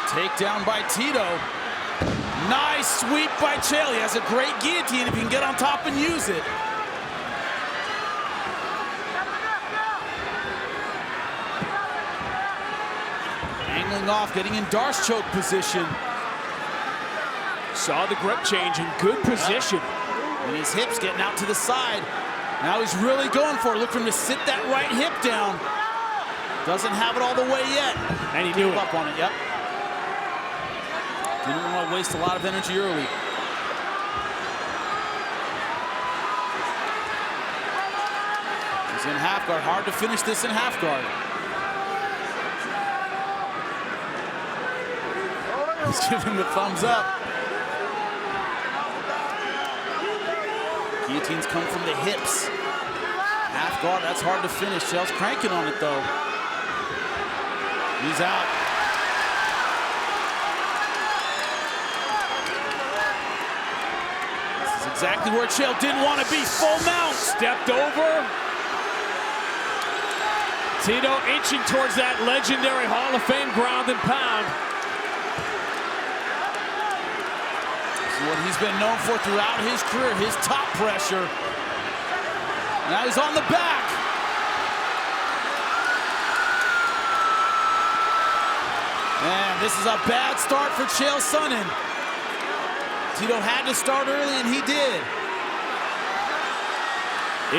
Takedown by Tito. Nice sweep by Chael. He has a great guillotine if he can get on top and use it. Angling off, getting in Darce choke position. Saw the grip change in good position. And his hips getting out to the side. Now he's really going for it. Look for him to sit that right hip down. Doesn't have it all the way yet. And he knew it. Up on it, yep. Didn't want to waste a lot of energy early. He's in half guard. Hard to finish this in half guard. He's giving the thumbs up. Guillotines come from the hips. Half guard, that's hard to finish. Chael's cranking on it though. He's out. Exactly where Chael didn't want to be. Full mount. Stepped over. Tito inching towards that legendary Hall of Fame ground and pound. This is what he's been known for throughout his career, his top pressure. Now he's on the back. And this is a bad start for Chael Sonnen. Tito had to start early, and he did.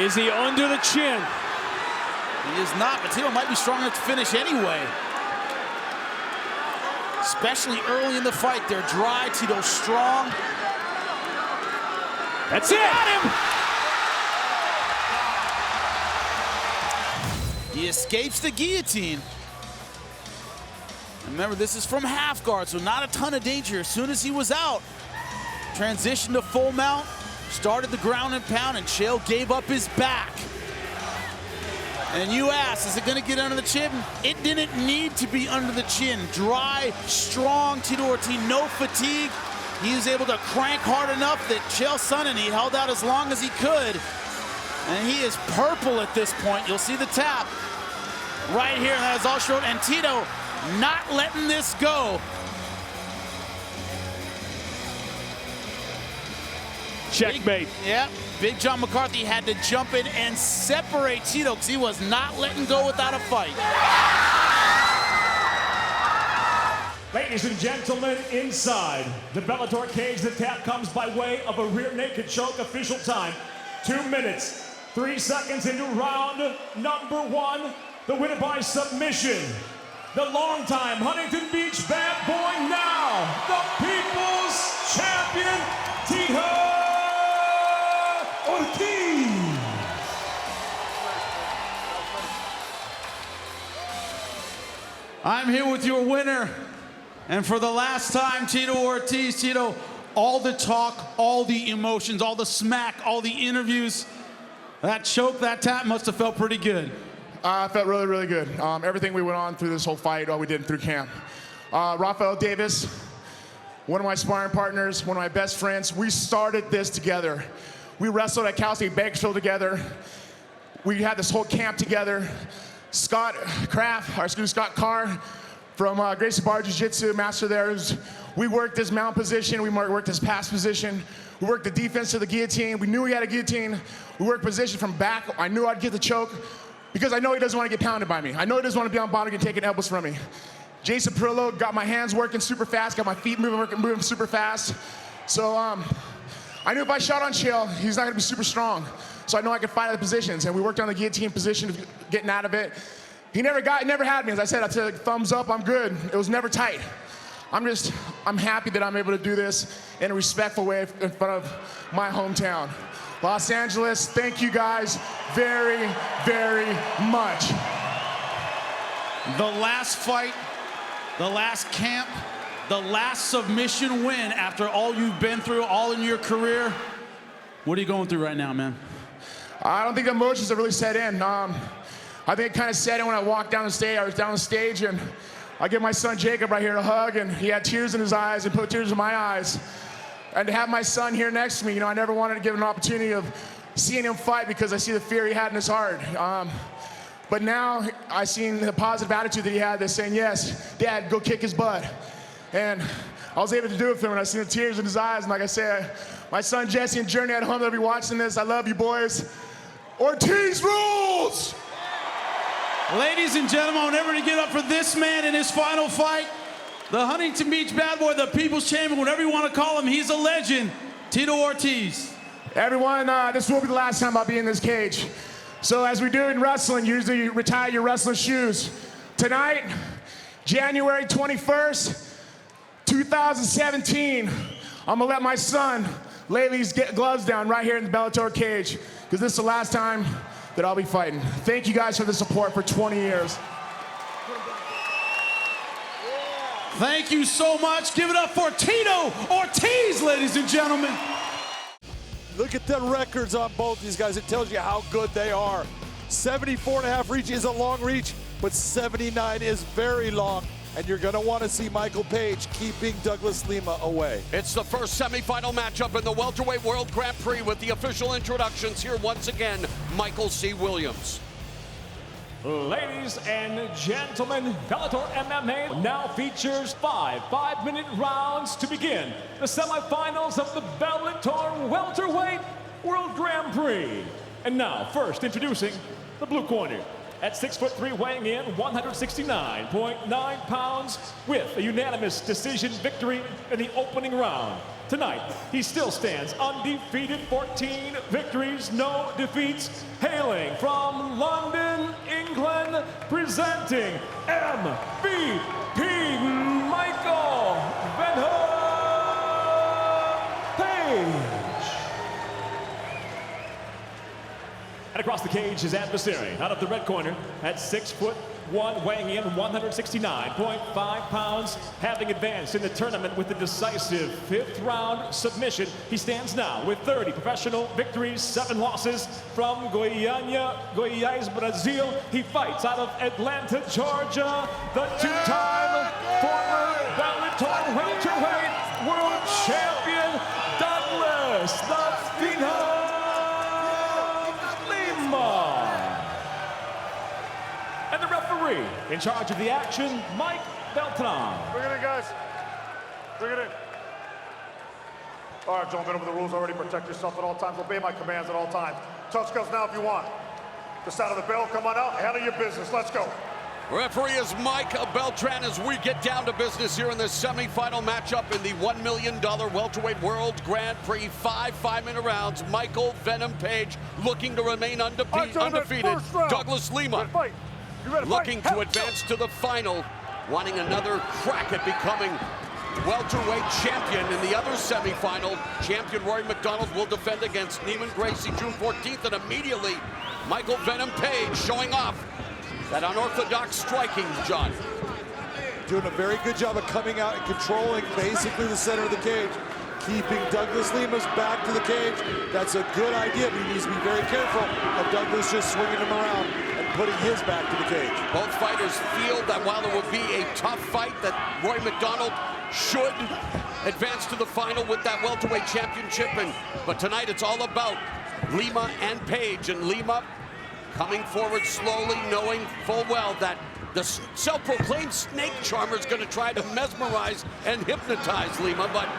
Is he under the chin? He is not, but Tito might be strong enough to finish anyway. Especially early in the fight. They're dry, Tito's strong. That's it! Got him! He escapes the guillotine. Remember, this is from half guard, so not a ton of danger. As soon as he was out, transitioned to full mount, started the ground and pound, and Chael gave up his back. And you asked, is it going to get under the chin? It didn't need to be under the chin. Dry, strong Tito Ortiz, no fatigue. He was able to crank hard enough that Chael Sonnen, he held out as long as he could. And he is purple at this point. You'll see the tap right here, and that is all short. And Tito not letting this go. Checkmate. Yep, Big John McCarthy had to jump in and separate Tito because he was not letting go without a fight. Ladies and gentlemen, inside the Bellator cage, the tap comes by way of a rear naked choke. Official time, 2 minutes, 3 seconds into round number 1. The winner by submission, the longtime Huntington Beach bad boy, now the People's Champion, Tito Ortiz. I'm here with your winner. And for the last time, Tito Ortiz. Tito, all the talk, all the emotions, all the smack, all the interviews, that choke, that tap must have felt pretty good. It felt really, really good. Everything we went on through this whole fight, all we did through camp. Rafael Davis, one of my sparring partners, one of my best friends, we started this together. We wrestled at Cal State Bakersfield together. We had this whole camp together. Scott Carr from Gracie Bar Jiu-Jitsu, master there. We worked his mount position, we worked his pass position, we worked the defense to the guillotine. We knew he had a guillotine. We worked position from back. I knew I'd get the choke because I know he doesn't want to get pounded by me. I know he doesn't want to be on bottom and taking elbows from me. Jason Perillo got my hands working super fast, got my feet moving super fast. So I knew if I shot on Chael, he's not going to be super strong. So I know I could fight out the positions, and we worked on the guillotine position, getting out of it. He never had me. As I said, thumbs up, I'm good. It was never tight. I'm happy that I'm able to do this in a respectful way in front of my hometown. Los Angeles, thank you guys very, very much. The last fight, the last camp, the last submission win after all you've been through, all in your career. What are you going through right now, man? I don't think the emotions have really set in. I think it kind of set in when I walked down the stage. I was down the stage, and I give my son Jacob right here a hug, and he had tears in his eyes and put tears in my eyes. And to have my son here next to me, I never wanted to give him an opportunity of seeing him fight because I see the fear he had in his heart. But now I seen the positive attitude that he had, that's saying, yes, Dad, go kick his butt. And I was able to do it for him, and I seen the tears in his eyes. And like I said, my son Jesse and Journey at home, they'll be watching this. I love you, boys. Ortiz rules! Ladies and gentlemen, I want everyone to get up for this man in his final fight. The Huntington Beach bad boy, the People's Champion, whatever you want to call him, he's a legend, Tito Ortiz. Everyone, this will be the last time I'll be in this cage. So as we do in wrestling, you usually retire your wrestling shoes. Tonight, January 21st, 2017, I'm gonna let my son lay these gloves down right here in the Bellator cage, because this is the last time that I'll be fighting. Thank you guys for the support for 20 years. Thank you so much. Give it up for Tito Ortiz, ladies and gentlemen. Look at the records on both these guys. It tells you how good they are. 74.5 reach is a long reach, but 79 is very long. And you're going to want to see Michael Page keeping Douglas Lima away. It's the first semifinal matchup in the Welterweight World Grand Prix with the official introductions. Here once again, Michael C. Williams. Ladies and gentlemen, Bellator MMA now features 5 5-minute rounds to begin the semifinals of the Bellator Welterweight World Grand Prix. And now, first introducing the blue corner. At 6'3", weighing in 169.9 pounds with a unanimous decision victory in the opening round. Tonight, he still stands undefeated, 14 victories, no defeats, hailing from London, England, presenting MVP Michael Page. And across the cage, his adversary, out of the red corner, at 6'1", weighing in 169.5 pounds, having advanced in the tournament with the decisive 5th round submission. He stands now with 30 professional victories, 7 losses from Goiás, Brazil. He fights out of Atlanta, Georgia, the 2-time former Bellator welterweight world champion, Douglas the Phenom. And the referee in charge of the action, Mike Beltran. Bring it in, guys. Bring it in. All right, gentlemen, over the rules already. Protect yourself at all times. Obey my commands at all times. Touch gloves now if you want. The sound of the bell, come on out. Handle your business. Let's go. Referee is Mike Beltran as we get down to business here in this semifinal matchup in the $1 million welterweight world Grand Prix. 5-5-minute rounds. Michael Venom Page looking to remain undefeated. Douglas Lima looking to advance to the final, wanting another crack at becoming welterweight champion. In the other semifinal, champion Rory McDonald will defend against Neiman Gracie June 14th, and immediately Michael Venom Page showing off that unorthodox striking, John. Doing a very good job of coming out and controlling basically the center of the cage, keeping Douglas Lima's back to the cage. That's a good idea, but he needs to be very careful of Douglas just swinging him around and putting his back to the cage. Both fighters feel that while it will be a tough fight, that Rory McDonald should advance to the final with that welterweight championship. But tonight it's all about Lima and Page, and Lima coming forward slowly, knowing full well that the self-proclaimed snake charmer is going to try to mesmerize and hypnotize Lima, but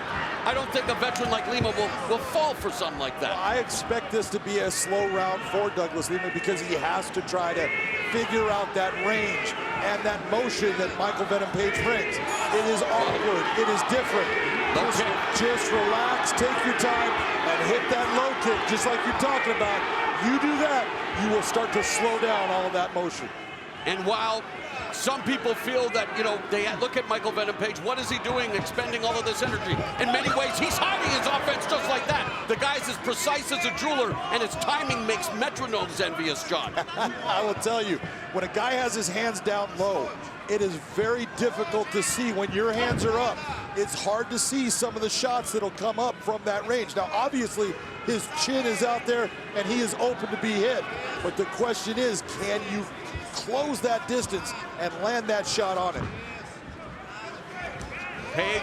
I don't think a veteran like Lima will fall for something like that. I expect this to be a slow round for Douglas Lima because he has to try to figure out that range and that motion that Michael Venom Page brings. It is awkward, it is different. Just relax, take your time, and hit that low kick just like you're talking about. You do that, you will start to slow down all of that motion. And while some people feel that, you know, they look at Michael Venom Page, what is he doing expending all of this energy? In many ways, he's hiding his offense just like that. The guy's as precise as a jeweler, and his timing makes metronomes envious, John. I will tell you, when a guy has his hands down low, it is very difficult to see. When your hands are up, it's hard to see some of the shots that'll come up from that range. Now, obviously, his chin is out there, and he is open to be hit. But the question is, can you close that distance and land that shot on it? Page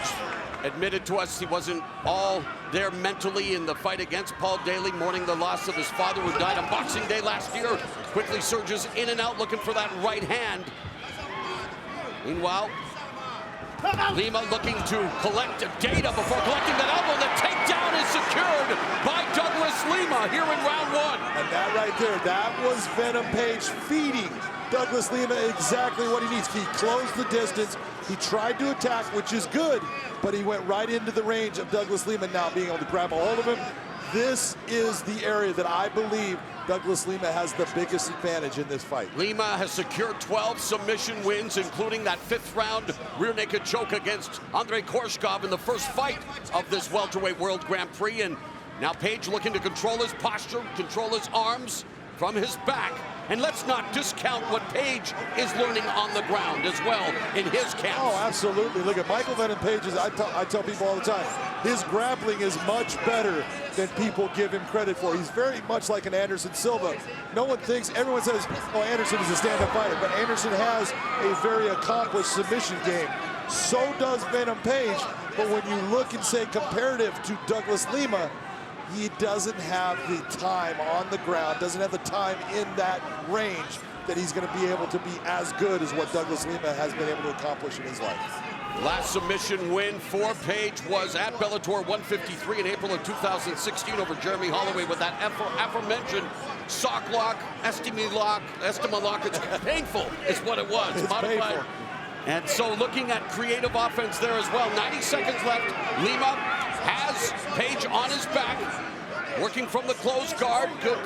admitted to us he wasn't all there mentally in the fight against Paul Daly, mourning the loss of his father who died on Boxing Day last year. Quickly surges in and out looking for that right hand. Meanwhile, Lima looking to collect data before collecting that elbow. The takedown is secured by Douglas Lima here in round one. And that right there, that was Venom Page feeding Douglas Lima exactly what he needs. He closed the distance. He tried to attack, which is good, but he went right into the range of Douglas Lima now being able to grab a hold of him. This is the area that I believe Douglas Lima has the biggest advantage in this fight. Lima has secured 12 submission wins, including that 5th round rear naked choke against Andrei Korshkov in the first fight of this welterweight world Grand Prix. And now Page looking to control his posture, control his arms from his back. And let's not discount what Page is learning on the ground as well in his camp. Oh, absolutely. Look at Michael Venom Page. I tell people all the time, his grappling is much better than people give him credit for. He's very much like an Anderson Silva. No one thinks, everyone says, oh, Anderson is a stand-up fighter, but Anderson has a very accomplished submission game. So does Venom Page, but when you look and say comparative to Douglas Lima, he doesn't have the time on the ground, doesn't have the time in that range that he's going to be able to be as good as what Douglas Lima has been able to accomplish in his life. Last submission win for Page was at Bellator 153 in April of 2016 over Jeremy Holloway with that aforementioned sock lock, estima lock. It's painful is what it was. It's modified. painful. And so looking at creative offense there as well. 90 seconds left. Lima has Page on his back, working from the closed guard. Good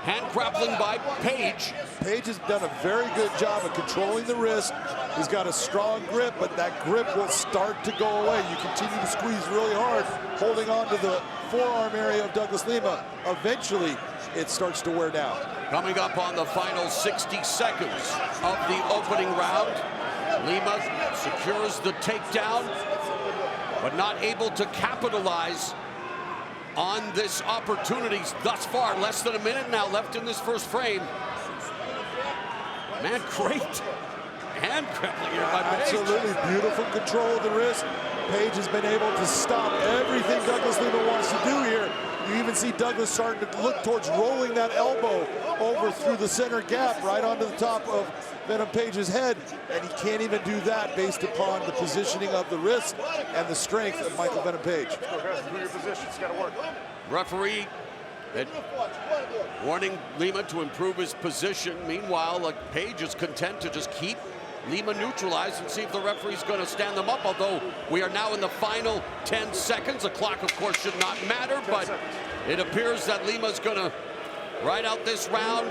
hand grappling by Page. Page has done a very good job of controlling the wrist. He's got a strong grip, but that grip will start to go away. You continue to squeeze really hard, holding on to the forearm area of Douglas Lima. Eventually, it starts to wear down. Coming up on the final 60 seconds of the opening round, Lima secures the takedown, but not able to capitalize on this opportunity thus far. Less than a minute now left in this first frame. Man, great hand grappling here by Page. Absolutely beautiful control of the wrist. Page has been able to stop everything Douglas Lima wants to do here. You even see Douglas starting to look towards rolling that elbow over through the center gap right onto the top of Venom Page's head, and he can't even do that based upon the positioning of the wrist and the strength of Michael Venom Page. Referee Warning Lima to improve his position. Meanwhile, Page is content to just keep Lima neutralized and see if the referee's going to stand them up, although we are now in the final 10 seconds. The clock, of course, should not matter, but it appears that Lima's going to ride out this round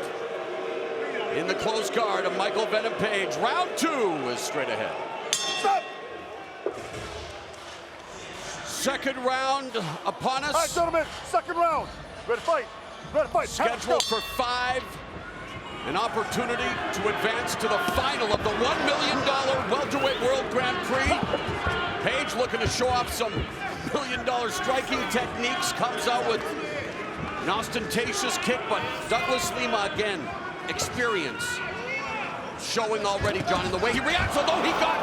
in the close guard of Michael Venom Page. Round 2 is straight ahead. Stop. Second round upon us. All right, gentlemen, second round. Ready to fight. Ready to fight. Scheduled for 5. An opportunity to advance to the final of the $1 million welterweight world Grand Prix. Page looking to show off some $1 million striking techniques. Comes out with an ostentatious kick, but Douglas Lima again, experience. Showing already, John, in the way he reacts, although he got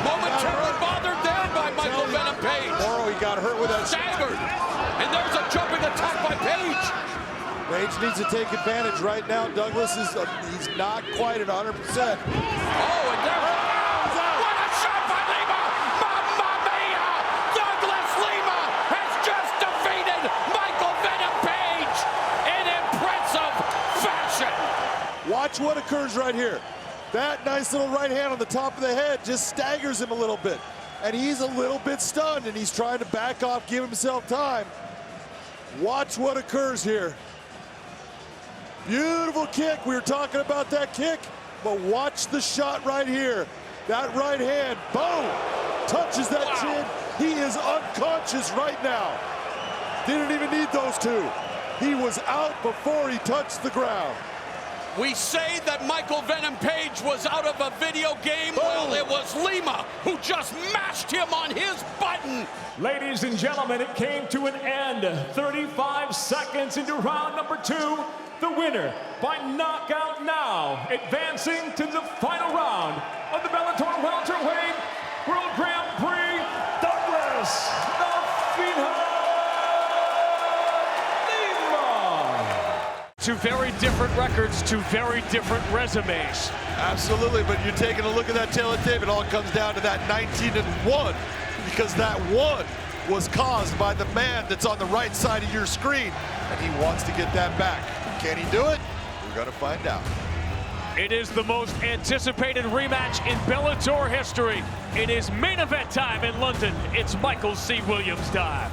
momentarily bothered there by Michael Venom Page. Morrow, he got hurt with that. Staggered. And there's a jumping attack by Page. Page needs to take advantage right now. Douglas is he's not quite at 100%. Oh, and there. What a shot by Lima! Mamma mia! Douglas Lima has just defeated Michael Venom Page in impressive fashion. Watch what occurs right here. That nice little right hand on the top of the head just staggers him a little bit. And he's a little bit stunned, and he's trying to back off, give himself time. Watch what occurs here. Beautiful kick. We were talking about that kick, but watch the shot right here. That right hand, boom, touches that chin. He is unconscious right now. Didn't even need those two. He was out before he touched the ground. We say that Michael Venom Page was out of a video game. Well, it was Lima who just mashed him on his button. Ladies and gentlemen, it came to an end. 35 seconds into round number 2. The winner by knockout now, advancing to the final round of the Bellator welterweight World Grand Prix, Douglas the Phenom Lima. Two very different records, two very different resumes. Absolutely, but you're taking a look at that tail of tape. It all comes down to that 19-1, because that one was caused by the man that's on the right side of your screen, and he wants to get that back. Can he do it? We're going to find out. It is the most anticipated rematch in Bellator history. It is main event time in London. It's Michael C. Williams time.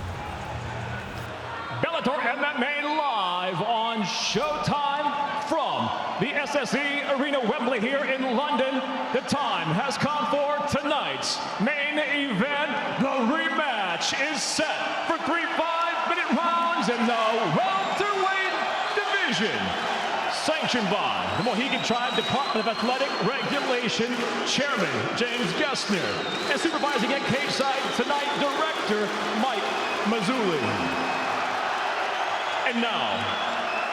Bellator MMA live on Showtime from the SSE Arena Wembley here in London. The time has come for tonight's main event. The rematch is set for 3 5-minute rounds in the welterweight division. Sanctioned by the Mohegan Tribe Department of Athletic Regulation Chairman James Gessner, and supervising at cageside tonight, Director Mike Mazzulli. And now,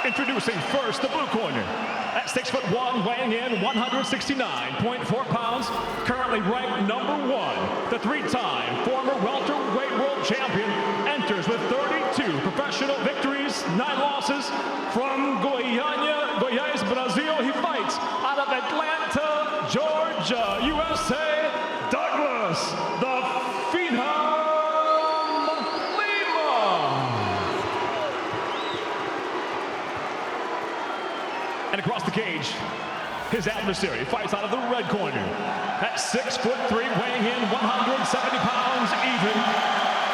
introducing first the blue corner. At 6'1", weighing in 169.4 pounds, currently ranked number 1. The 3-time former welterweight world champion enters with 32 professional victories, 9 losses. From Goiás, Brazil, he fights out of Atlanta, Georgia, USA, Douglas the Phenom Lima. And across the cage, his adversary fights out of the red corner. At 6'3", weighing in 170 pounds even,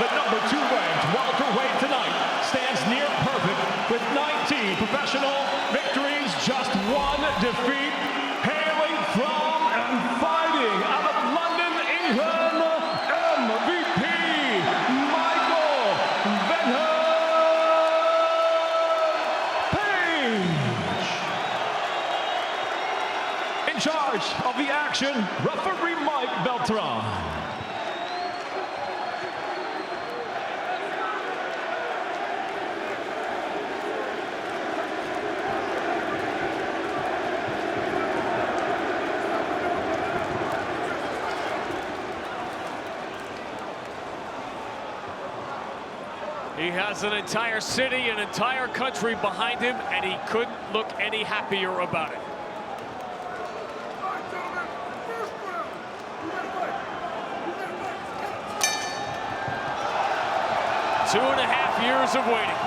the number 2 ranked welterweight tonight stands near perfect with 19 professional victories, just 1 defeat, hailing from and fighting out of London, England, MVP Michael Venom Page. In charge of the action, referee Mike Beltran. He has an entire city, an entire country behind him, and he couldn't look any happier about it. Two and a half years of waiting.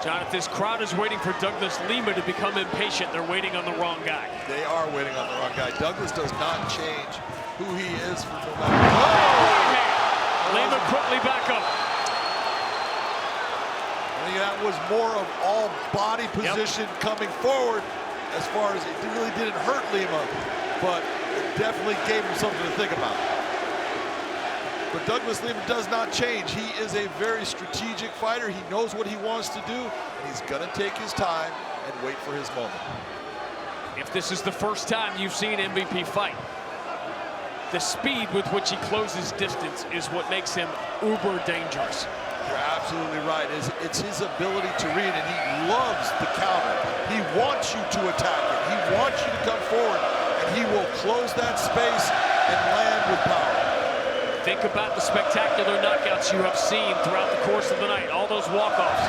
John, if this crowd is waiting for Douglas Lima to become impatient, they're waiting on the wrong guy. They are waiting on the wrong guy. Douglas does not change who he is for no matter what. Lima quickly back up. I think that was more of all body position coming forward, as far as it really didn't hurt Lima, but it definitely gave him something to think about. But Douglas Lima does not change. He is a very strategic fighter. He knows what he wants to do, and he's gonna take his time and wait for his moment. If this is the first time you've seen MVP fight, the speed with which he closes distance is what makes him uber dangerous. You're absolutely right. It's his ability to read, and he loves the counter. He wants you to attack him. He wants you to come forward, and he will close that space and land with power. Think about the spectacular knockouts you have seen throughout the course of the night. All those walk-offs.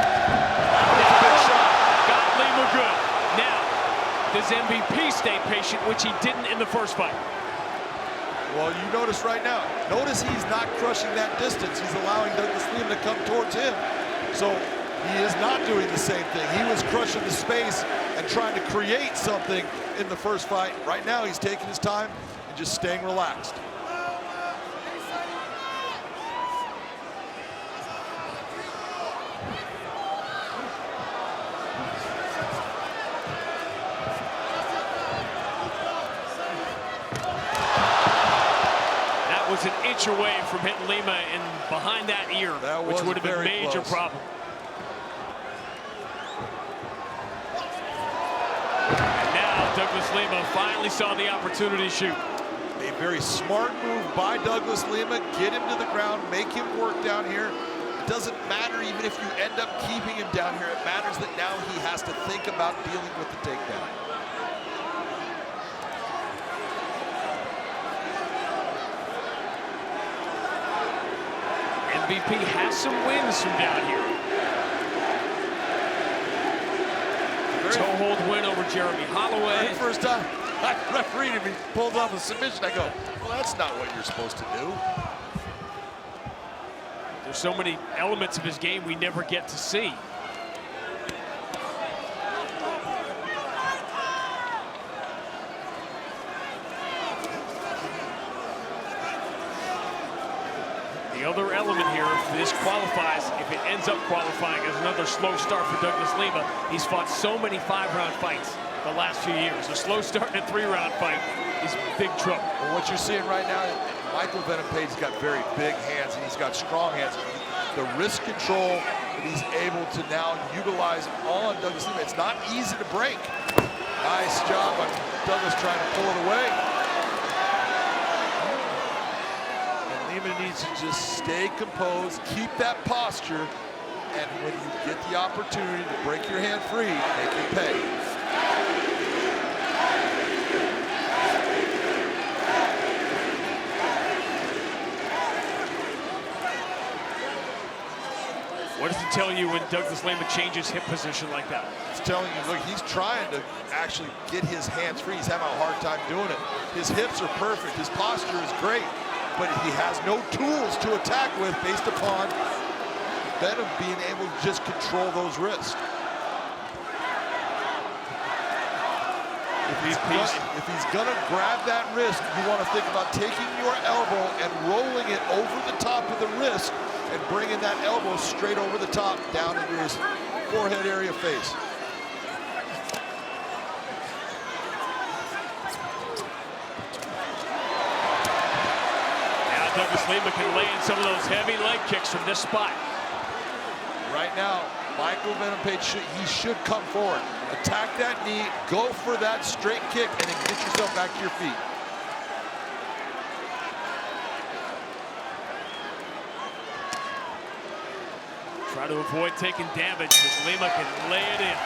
Got Lima good. Now, does MVP stay patient, which he didn't in the first fight? Well, you notice right now, notice he's not crushing that distance. He's allowing Douglas Lima to come towards him. So he is not doing the same thing. He was crushing the space and trying to create something in the first fight. Right now, he's taking his time and just staying relaxed. Was an inch away from hitting Lima and behind that ear, which would have been a major problem. And now Douglas Lima finally saw the opportunity to shoot. A very smart move by Douglas Lima. Get him to the ground, make him work down here. It doesn't matter even if you end up keeping him down here. It matters that now he has to think about dealing with the takedown. MVP has some wins from down here. Toe hold win over Jeremy Holloway. First time I refereed him, he pulled off a submission. I go, well, that's not what you're supposed to do. There's so many elements of his game we never get to see. The other element here, if this qualifies, if it ends up qualifying as another slow start for Douglas Lima, he's fought so many 5-round fights the last few years. A slow start in a 3-round fight is big trouble. Well, what you're seeing right now, Michael Venom Page's got very big hands, and he's got strong hands. The wrist control that he's able to now utilize on Douglas Lima, it's not easy to break. Nice job by Douglas trying to pull it away. Lima needs to just stay composed, keep that posture, and when you get the opportunity to break your hand free, make it pay. What does it tell you when Douglas Lima changes hip position like that? It's telling you, look, he's trying to actually get his hands free. He's having a hard time doing it. His hips are perfect. His posture is great. But he has no tools to attack with based upon Venom being able to just control those wrists. If he's gonna grab that wrist, you want to think about taking your elbow and rolling it over the top of the wrist and bringing that elbow straight over the top down into his forehead area face. Douglas Lima can lay in some of those heavy leg kicks from this spot. Right now, Michael Venom Page, he should come forward. Attack that knee, go for that straight kick, and then get yourself back to your feet. Try to avoid taking damage as Lima can lay it in.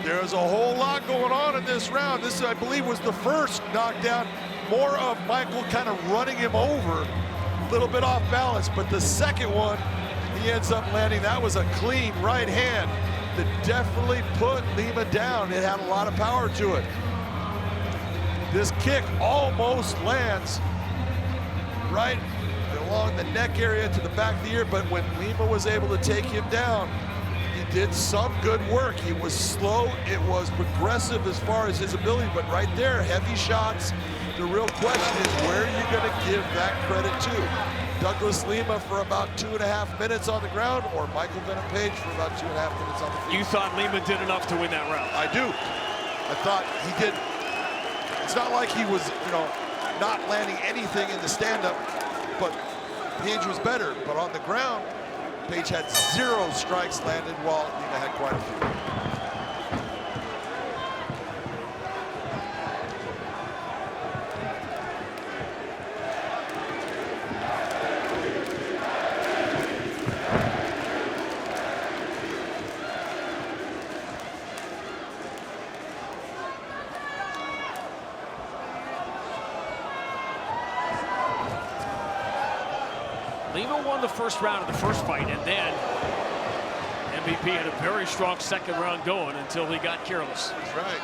There's a whole lot going on in this round. This, I believe, was the first knockdown. More of Michael kind of running him over, a little bit off balance, but the second one, he ends up landing. That was a clean right hand that definitely put Lima down. It had a lot of power to it. This kick almost lands right along the neck area to the back of the ear, but when Lima was able to take him down, he did some good work. He was slow, it was progressive as far as his ability, but right there, heavy shots. The real question is, where are you gonna give that credit to? Douglas Lima for about 2.5 minutes on the ground, or Michael Venom Page for about 2.5 minutes on the field? You thought Lima did enough to win that round? I do. I thought he did. It's not like he was, not landing anything in the stand-up, but Page was better. But on the ground, Page had 0 strikes landed while Lima had quite a few. Lima won the first round of the first fight, and then MVP had a very strong second round going until he got careless. That's right.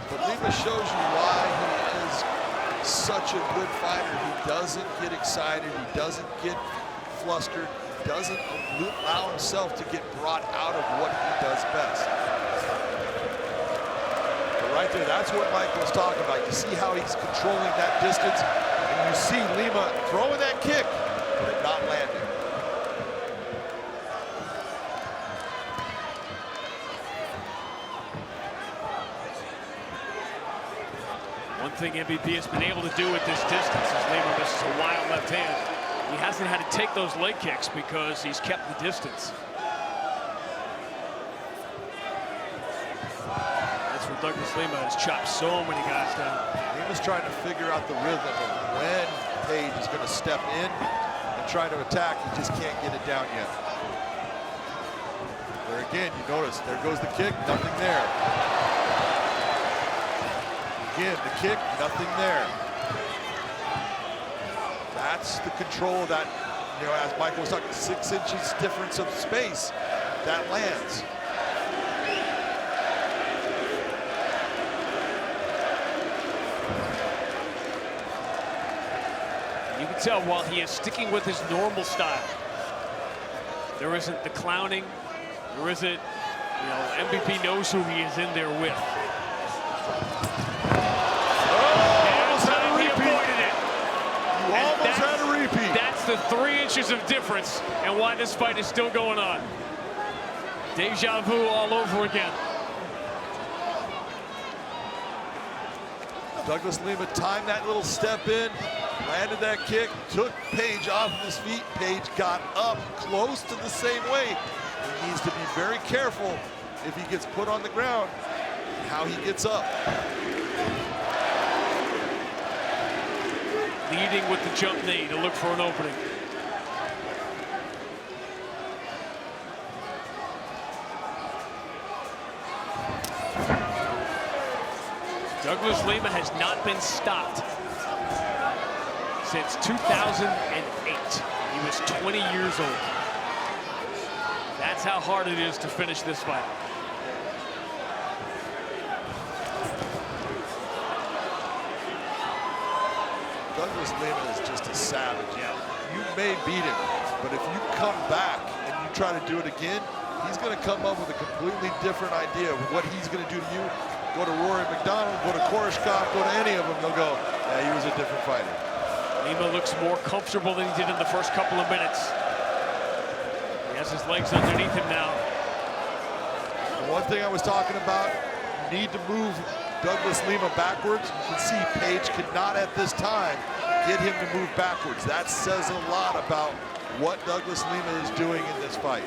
But Lima shows you why he is such a good fighter. He doesn't get excited. He doesn't get flustered. He doesn't allow himself to get brought out of what he does best. But right there, that's what Mike was talking about. You see how he's controlling that distance. You see Lima throwing that kick, but it not landing. One thing MVP has been able to do at this distance is Lima misses a wild left hand. He hasn't had to take those leg kicks because he's kept the distance. That's where Douglas Lima has chopped so many guys down. Lima's trying to figure out the rhythm of when Page is going to step in and try to attack. He just can't get it down yet. There again, you notice, there goes the kick, nothing there. Again, the kick, nothing there. That's the control that, as Michael was talking, 6 inches difference of space that lands. You can tell while he is sticking with his normal style, there isn't the clowning, there isn't, MVP knows who he is in there with. Almost had a repeat. That's the 3 inches of difference and why this fight is still going on. Deja vu all over again. Douglas Lima timed that little step in, landed that kick, took Page off of his feet. Page got up close to the same way. He needs to be very careful if he gets put on the ground, how he gets up. Leading with the jump knee to look for an opening. Douglas Lima has not been stopped since 2008. He was 20 years old. That's how hard it is to finish this fight. Douglas Lima is just a savage. Yeah. You may beat him, but if you come back and you try to do it again, he's going to come up with a completely different idea of what he's going to do to you. Go to Rory McDonald, go to Koreshkov, go to any of them, they'll go, yeah, he was a different fighter. Lima looks more comfortable than he did in the first couple of minutes. He has his legs underneath him now. The one thing I was talking about, you need to move Douglas Lima backwards. You can see Page could not at this time get him to move backwards. That says a lot about what Douglas Lima is doing in this fight.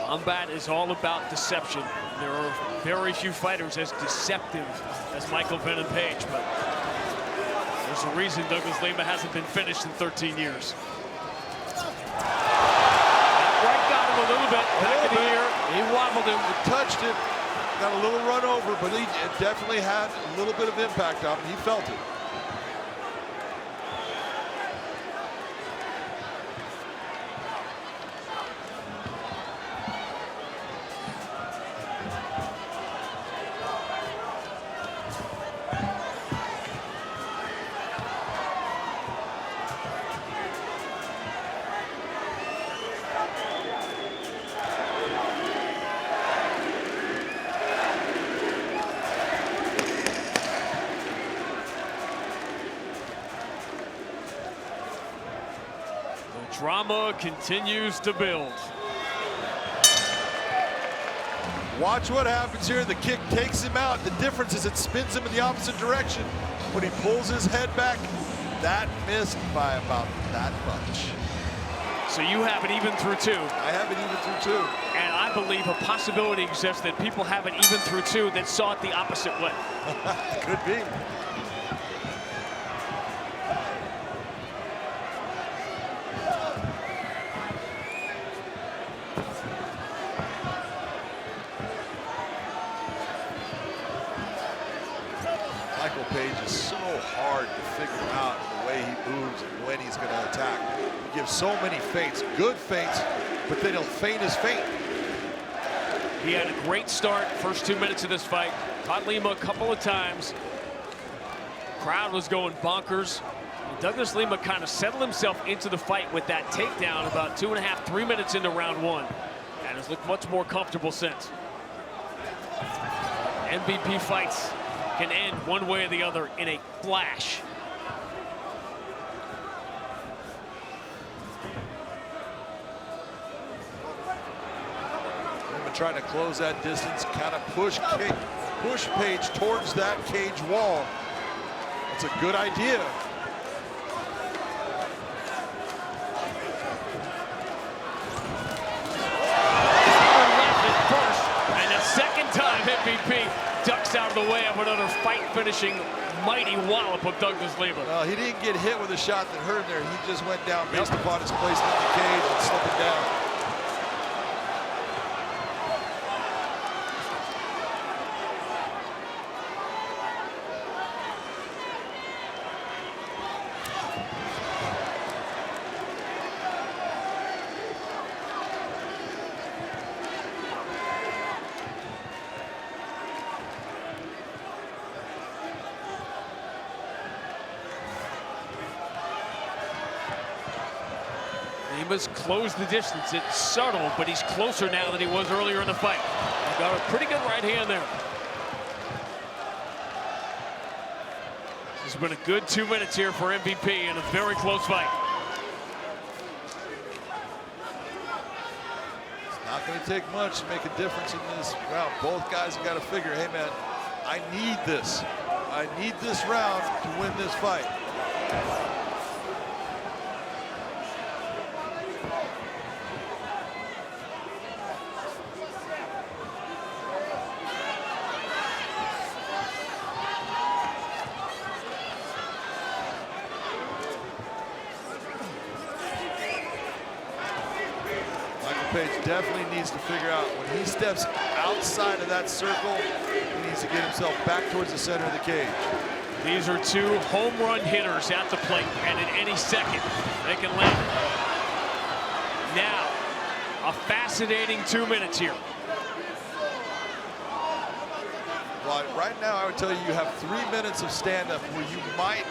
Combat is all about deception. There are very few fighters as deceptive as Michael Venom Page, but there's a reason Douglas Lima hasn't been finished in 13 years. That right got him a little bit back in the ear. He wobbled him. It touched him, got a little run over, but it definitely had a little bit of impact on him. He felt it. The drama continues to build. Watch what happens here. The kick takes him out. The difference is it spins him in the opposite direction. When he pulls his head back, that missed by about that much. So you have it even through 2. I have it even through 2. And I believe a possibility exists that people have it even through 2 that saw it the opposite way. Could be. Michael Page is so hard to figure out the way he moves and when he's going to attack. He gives so many feints, good feints, but then he'll feint his feint. He had a great start, first 2 minutes of this fight. Caught Lima a couple of times. Crowd was going bonkers. And Douglas Lima kind of settled himself into the fight with that takedown about 2.5, 3 minutes into round 1. And has looked much more comfortable since. MVP fights can end one way or the other in a flash. Trying to close that distance, kind of push Page towards that cage wall. That's a good idea. And the second time MVP ducks out of the way of another fight-finishing mighty wallop of Douglas Lima. Well, he didn't get hit with a shot that hurt there. He just went down based upon his placement in the cage and slipping down. Lima's closed the distance. It's subtle, but he's closer now than he was earlier in the fight. He got a pretty good right hand there. This has been a good 2 minutes here for MVP in a very close fight. It's not going to take much to make a difference in this round. Both guys have got to figure, hey man, I need this. I need this round to win this fight. Page definitely needs to figure out when he steps outside of that circle, he needs to get himself back towards the center of the cage. These are 2 home run hitters at the plate, and at any second, they can land it. Now, a fascinating 2 minutes here. Well, right now, I would tell you, you have 3 minutes of stand-up where you might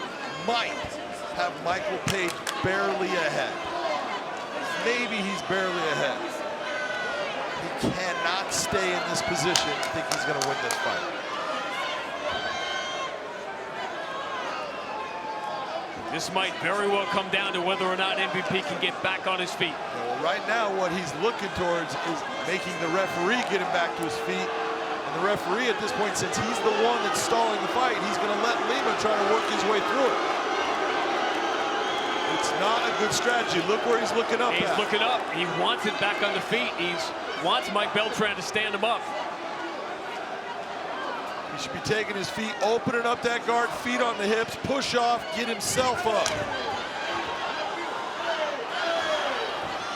have Michael Page barely ahead. Maybe he's barely ahead. He cannot stay in this position and think he's going to win this fight. This might very well come down to whether or not MVP can get back on his feet. Yeah, well, right now, what he's looking towards is making the referee get him back to his feet. And the referee at this point, since he's the one that's stalling the fight, he's going to let Lima try to work his way through it. It's not a good strategy. Look where he's looking up. He's looking up. He wants it back on the feet. He wants Mike Beltran to stand him up. He should be taking his feet, opening up that guard, feet on the hips, push off, get himself up.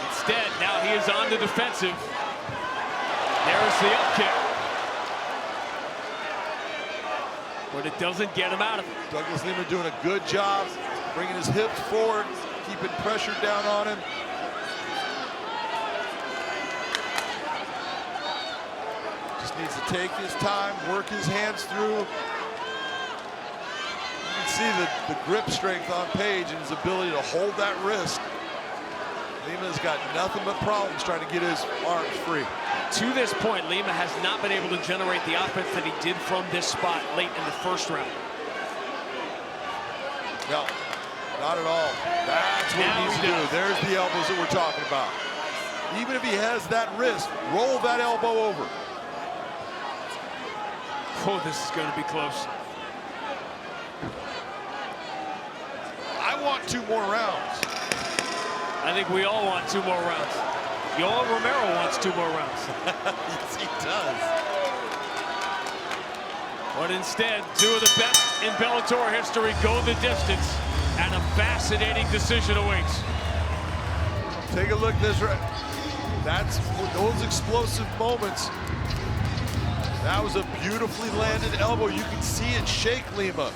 Instead, now he is on the defensive. There's the up kick. But it doesn't get him out of it. Douglas Lima doing a good job, bringing his hips forward, keeping pressure down on him. Just needs to take his time, work his hands through. You can see the grip strength on Page and his ability to hold that wrist. Lima's got nothing but problems trying to get his arms free. To this point, Lima has not been able to generate the offense that he did from this spot late in the first round. No. Not at all. That's what he needs to do. There's the elbows that we're talking about. Even if he has that wrist, roll that elbow over. Oh, this is going to be close. I want 2 more rounds. I think we all want 2 more rounds. Yoel Romero wants 2 more rounds. Yes, he does. But instead, 2 of the best in Bellator history go the distance, and a fascinating decision awaits. Take a look at this. That's those explosive moments. That was a beautifully landed elbow. You can see it shake Lima.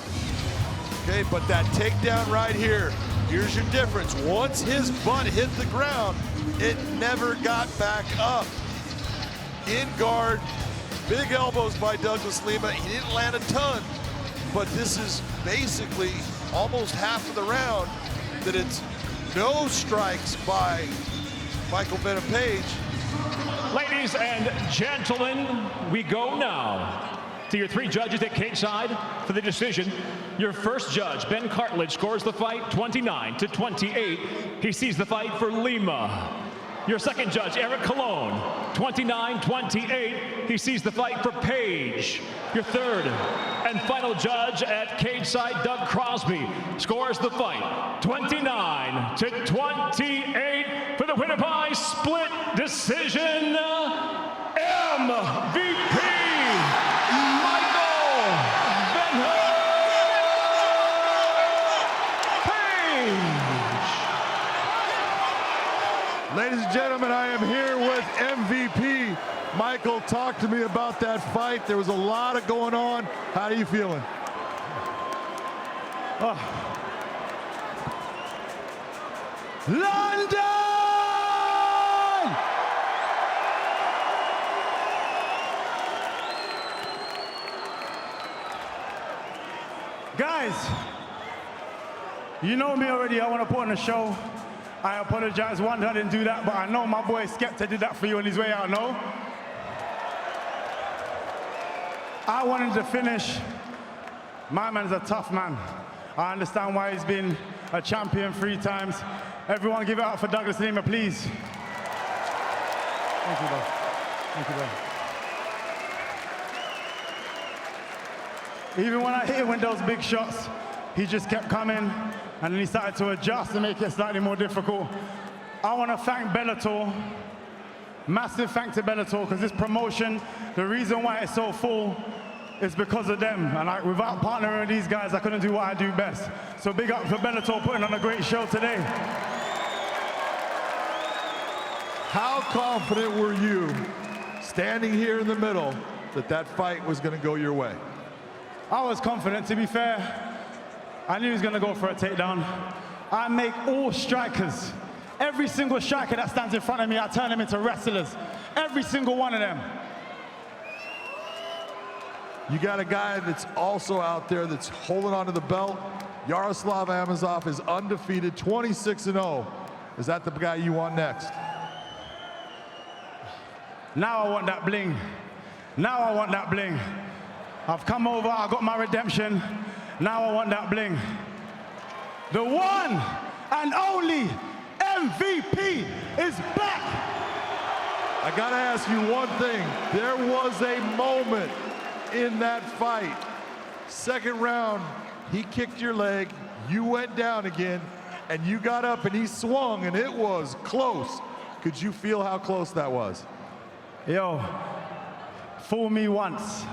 Okay, but that takedown right here, here's your difference. Once his butt hit the ground, it never got back up. In guard, big elbows by Douglas Lima. He didn't land a ton, but this is basically almost half of the round that it's no strikes by Michael Venom Page. Ladies and gentlemen, we go now to your 3 judges at cage side for the decision. Your first judge, Ben Cartledge, scores the fight 29-28. He sees the fight for Lima. Your second judge, Eric Colon, 29-28. He sees the fight for Page. Your third and final judge at cage side, Doug Crosby, scores the fight 29-28 for the winner by split decision, MVP, Michael Venom Page. Ladies and gentlemen, I am here with MVP. Michael, talk to me about that fight. There was a lot of going on. How are you feeling? London! Guys, you know me already. I want to put on a show. I apologize. One, I didn't do that, but I know my boy Skepta did that for you on his way out, no? I wanted to finish. My man's a tough man. I understand why he's been a champion 3 times. Everyone give it up for Douglas Lima, please. Thank you, bro. Thank you, bro. Even when I hit him with those big shots, he just kept coming, and then he started to adjust and make it slightly more difficult. I want to thank Bellator. Massive thanks to Bellator, because this promotion, the reason why it's so full is because of them. And without partnering with these guys, I couldn't do what I do best. So big up for Bellator putting on a great show today. How confident were you standing here in the middle that that fight was going to go your way? I was confident, to be fair. I knew he was going to go for a takedown. I make all strikers, every single striker that stands in front of me, I turn them into wrestlers. Every single one of them. You got a guy that's also out there that's holding on to the belt. Yaroslav Amosov is undefeated, 26-0. Is that the guy you want next? Now I want that bling. Now I want that bling. I've come over, I got my redemption. Now I want that bling. The one and only MVP is back. I gotta ask you one thing. There was a moment in that fight. Second round, he kicked your leg, you went down again, and you got up and he swung, and it was close. Could you feel how close that was? Yo, fool me once.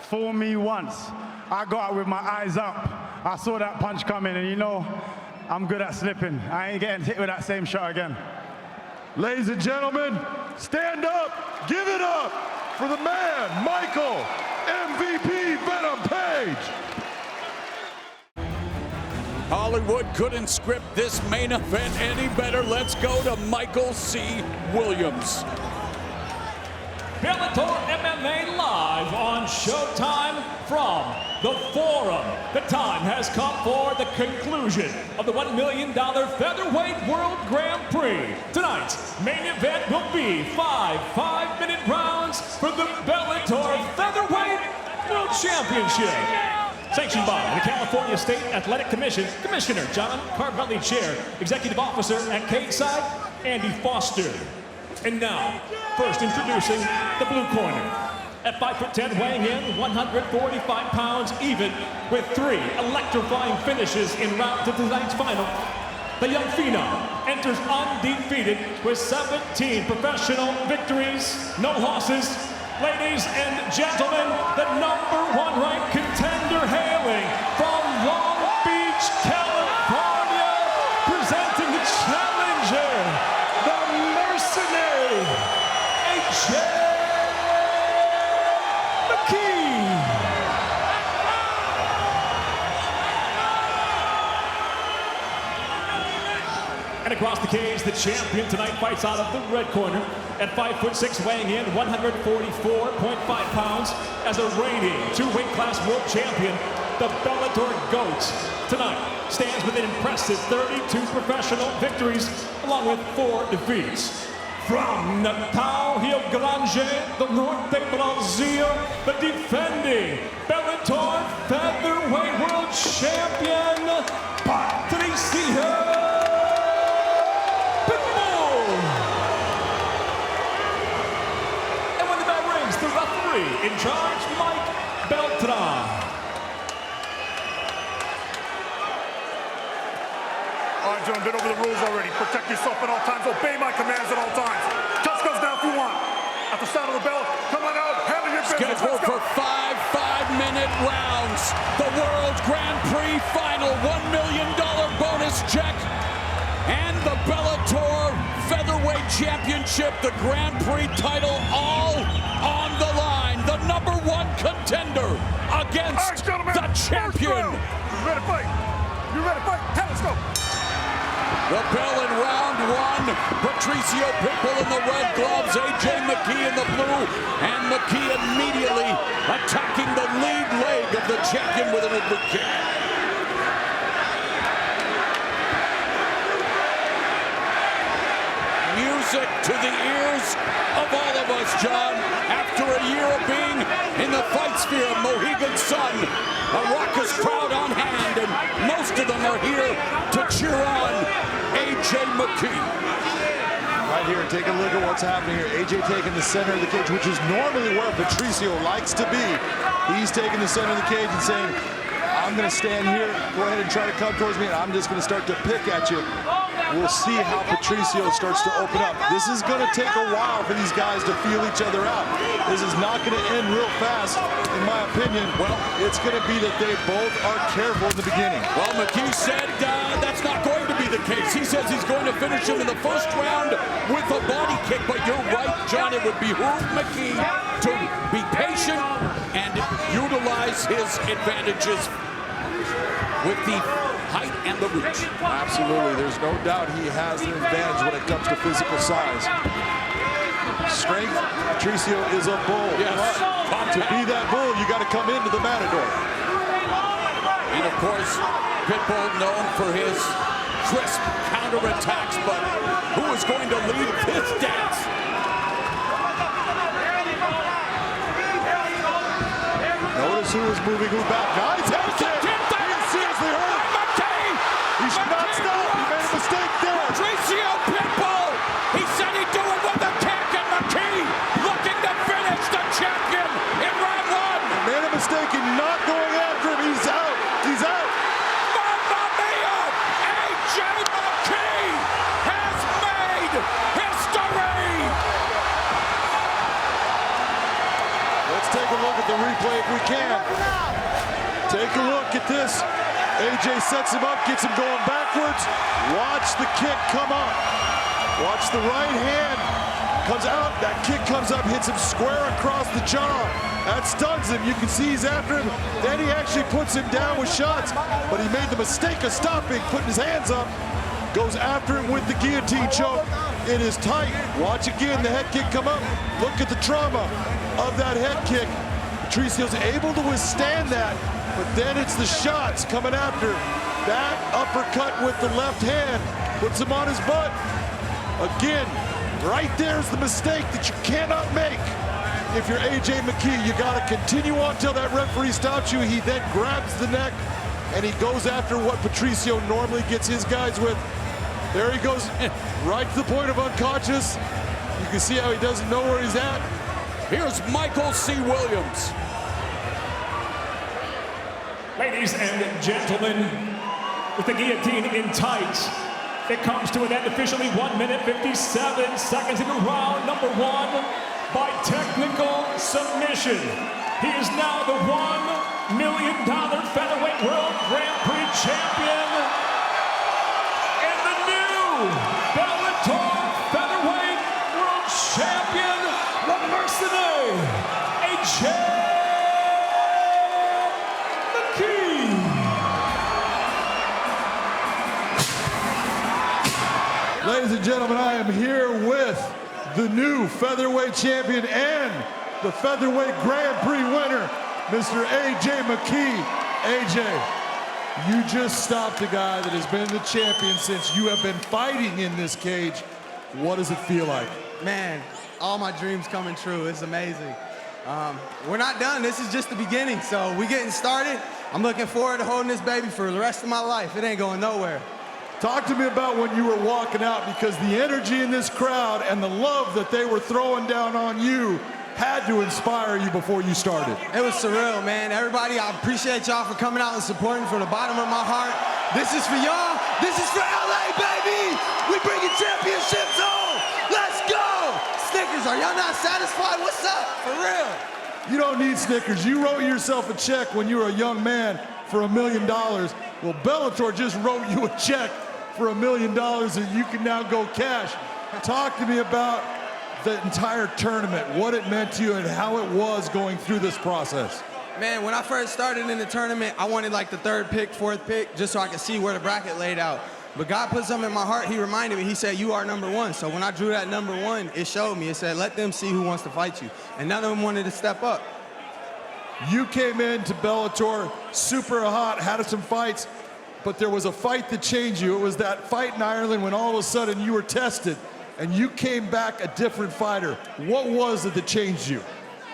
Fool me once. I got out with my eyes up. I saw that punch coming, and you know, I'm good at slipping. I ain't getting hit with that same shot again. Ladies and gentlemen, stand up, give it up for the man, Michael MVP Venom Page. Hollywood couldn't script this main event any better. Let's go to Michael C. Williams. Bellator MMA live on Showtime from the Forum. The time has come for the conclusion of the $1 million Featherweight World Grand Prix. Tonight's main event will be 5 5-minute rounds for the Bellator Featherweight World Championship. Sanctioned by the California State Athletic Commission, Commissioner John Carvelli Chair, Executive Officer at Cage Side, Andy Foster. And now, first introducing the blue corner. At 5'10", weighing in 145 pounds even, with 3 electrifying finishes in round to tonight's final, the young phenom enters undefeated with 17 professional victories, no losses. Ladies and gentlemen, the #1 ranked contender hailing from Long Beach, California, presenting the challenger, the mercenary, McKee. And across the cage, the champion tonight fights out of the red corner at 5'6", weighing in 144.5 pounds as a reigning 2-weight class world champion. The Bellator GOAT tonight stands with an impressive 32 professional victories along with 4 defeats. From Natal, Rio Grande do Norte, Brazil, the defending Bellator featherweight world champion, Patricio Pitbull. And when the bell rings, the referee in charge, Mike Beltran. All right, gentlemen, been over the rules already. Protect yourself at all times. Obey my commands at all times. Touch goes down if you want. At the sound of the bell, come on out, handle your business. Scheduled for 5 5-minute rounds. The World Grand Prix final, $1 million bonus check. And the Bellator Featherweight Championship, the Grand Prix title, all on the line. The #1 contender against the champion. You ready to fight? You ready to fight? Let's go. The bell in round 1. Patricio Pitbull in the red gloves, AJ McKee in the blue, and McKee immediately attacking the lead leg of the champion with an oblique kick. Music to the ears of all of us, John. After a year of being in the fight sphere of Mohegan Sun, a raucous crowd on hand, and most of them are here to cheer on AJ McKee. Right here, take a look at what's happening here. AJ taking the center of the cage, which is normally where Patricio likes to be. He's taking the center of the cage and saying, I'm going to stand here, go ahead and try to come towards me, and I'm just going to start to pick at you. We'll see how Patricio starts to open up. This is going to take a while for these guys to feel each other out. This is not going to end real fast, in my opinion. Well, it's going to be that they both are careful in the beginning. Well, McKee said that's not going to be the case. He says he's going to finish him in the first round with a body kick. But you're right, John, it would behoove McKee to be patient and utilize his advantages with the height and the reach. Absolutely, there's no doubt he has an advantage when it comes to physical size. Strength, Patricio is a bull. Yes. To be that bull, you got to come into the matador. And of course, Pitbull known for his crisp counterattacks, but who is going to lead this dance? Notice who is moving who back. Nice head kick. Seriously hurt. He's not stopped. He made a mistake there. Patricio Pitbull. He said he'd do it with a kick, and McKee looking to finish the champion in round 1. He made a mistake in not going after him. He's out. He's out. Mamma mia! AJ McKee has made history. Let's take a look at the replay if we can. Take a look at this. AJ sets him up, gets him going backwards. Watch the kick come up. Watch the right hand. Comes out, that kick comes up, hits him square across the jaw. That stuns him. You can see he's after him. Then he actually puts him down with shots. But he made the mistake of stopping, putting his hands up. Goes after him with the guillotine choke. It is tight. Watch again, the head kick come up. Look at the trauma of that head kick. Patricio's able to withstand that. But then it's the shots coming after. That uppercut with the left hand puts him on his butt. Again, right there's the mistake that you cannot make. if you're AJ McKee, you got to continue on until that referee stops you. He then grabs the neck, and he goes after what Patricio normally gets his guys with. There he goes, right to the point of unconscious. You can see how he doesn't know where he's at. Here's Michael C. Williams. Ladies and gentlemen, with the guillotine in tight, it comes to an end officially 1 minute 57 seconds into round number 1 by technical submission. He is now the $1 million featherweight world Grand Prix champion and the new Bellator featherweight world champion, the mercenary, AJ Ladies and gentlemen, I am here with the new featherweight champion and the featherweight Grand Prix winner, Mr. AJ McKee. AJ, you just stopped a guy that has been the champion since you have been fighting in this cage. What does it feel like? Man, all my dreams coming true. It's amazing. We're not done. This is just the beginning, so we're getting started. I'm looking forward to holding this baby for the rest of my life. It ain't going nowhere. Talk to me about when you were walking out, because the energy in this crowd and the love that they were throwing down on you had to inspire you before you started. It was surreal, man. Everybody, I appreciate y'all for coming out and supporting from the bottom of my heart. This is for y'all. This is for LA, baby. We bringing championships home. Let's go. Snickers, are y'all not satisfied? What's up? For real. You don't need Snickers. You wrote yourself a check when you were a young man for $1 million. Well, Bellator just wrote you a check for $1 million that you can now go cash. Talk to me about the entire tournament, what it meant to you and how it was going through this process. Man, when I first started in the tournament, I wanted like the 3rd pick, 4th pick, just so I could see where the bracket laid out. But God put something in my heart. He reminded me, he said, you are number 1. So when I drew that number 1, it showed me, it said, let them see who wants to fight you. And none of them wanted to step up. You came into Bellator super hot, had some fights, but there was a fight that changed you. It was that fight in Ireland when all of a sudden you were tested and you came back a different fighter. What was it that changed you?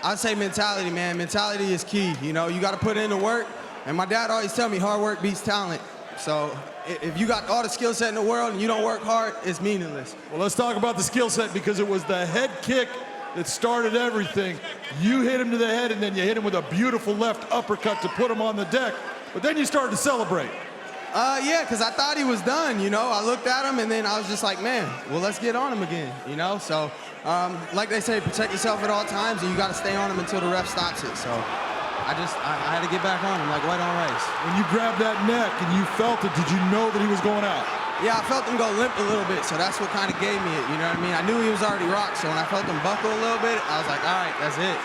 I'd say mentality, man. Mentality is key. You know, you got to put in the work. And my dad always tell me hard work beats talent. So if you got all the skill set in the world and you don't work hard, it's meaningless. Well, let's talk about the skill set, because it was the head kick that started everything. You hit him to the head and then you hit him with a beautiful left uppercut to put him on the deck. But then you started to celebrate. Yeah, because I thought he was done, you know. I looked at him, and then I was just like, man, well, let's get on him again, you know. So, like they say, protect yourself at all times, and you got to stay on him until the ref stops it. So, I had to get back on him like white on rice. When you grabbed that neck and you felt it, did you know that he was going out? Yeah, I felt him go limp a little bit, so that's what kind of gave me it, you know what I mean? I knew he was already rocked, so when I felt him buckle a little bit, I was like, all right, that's it.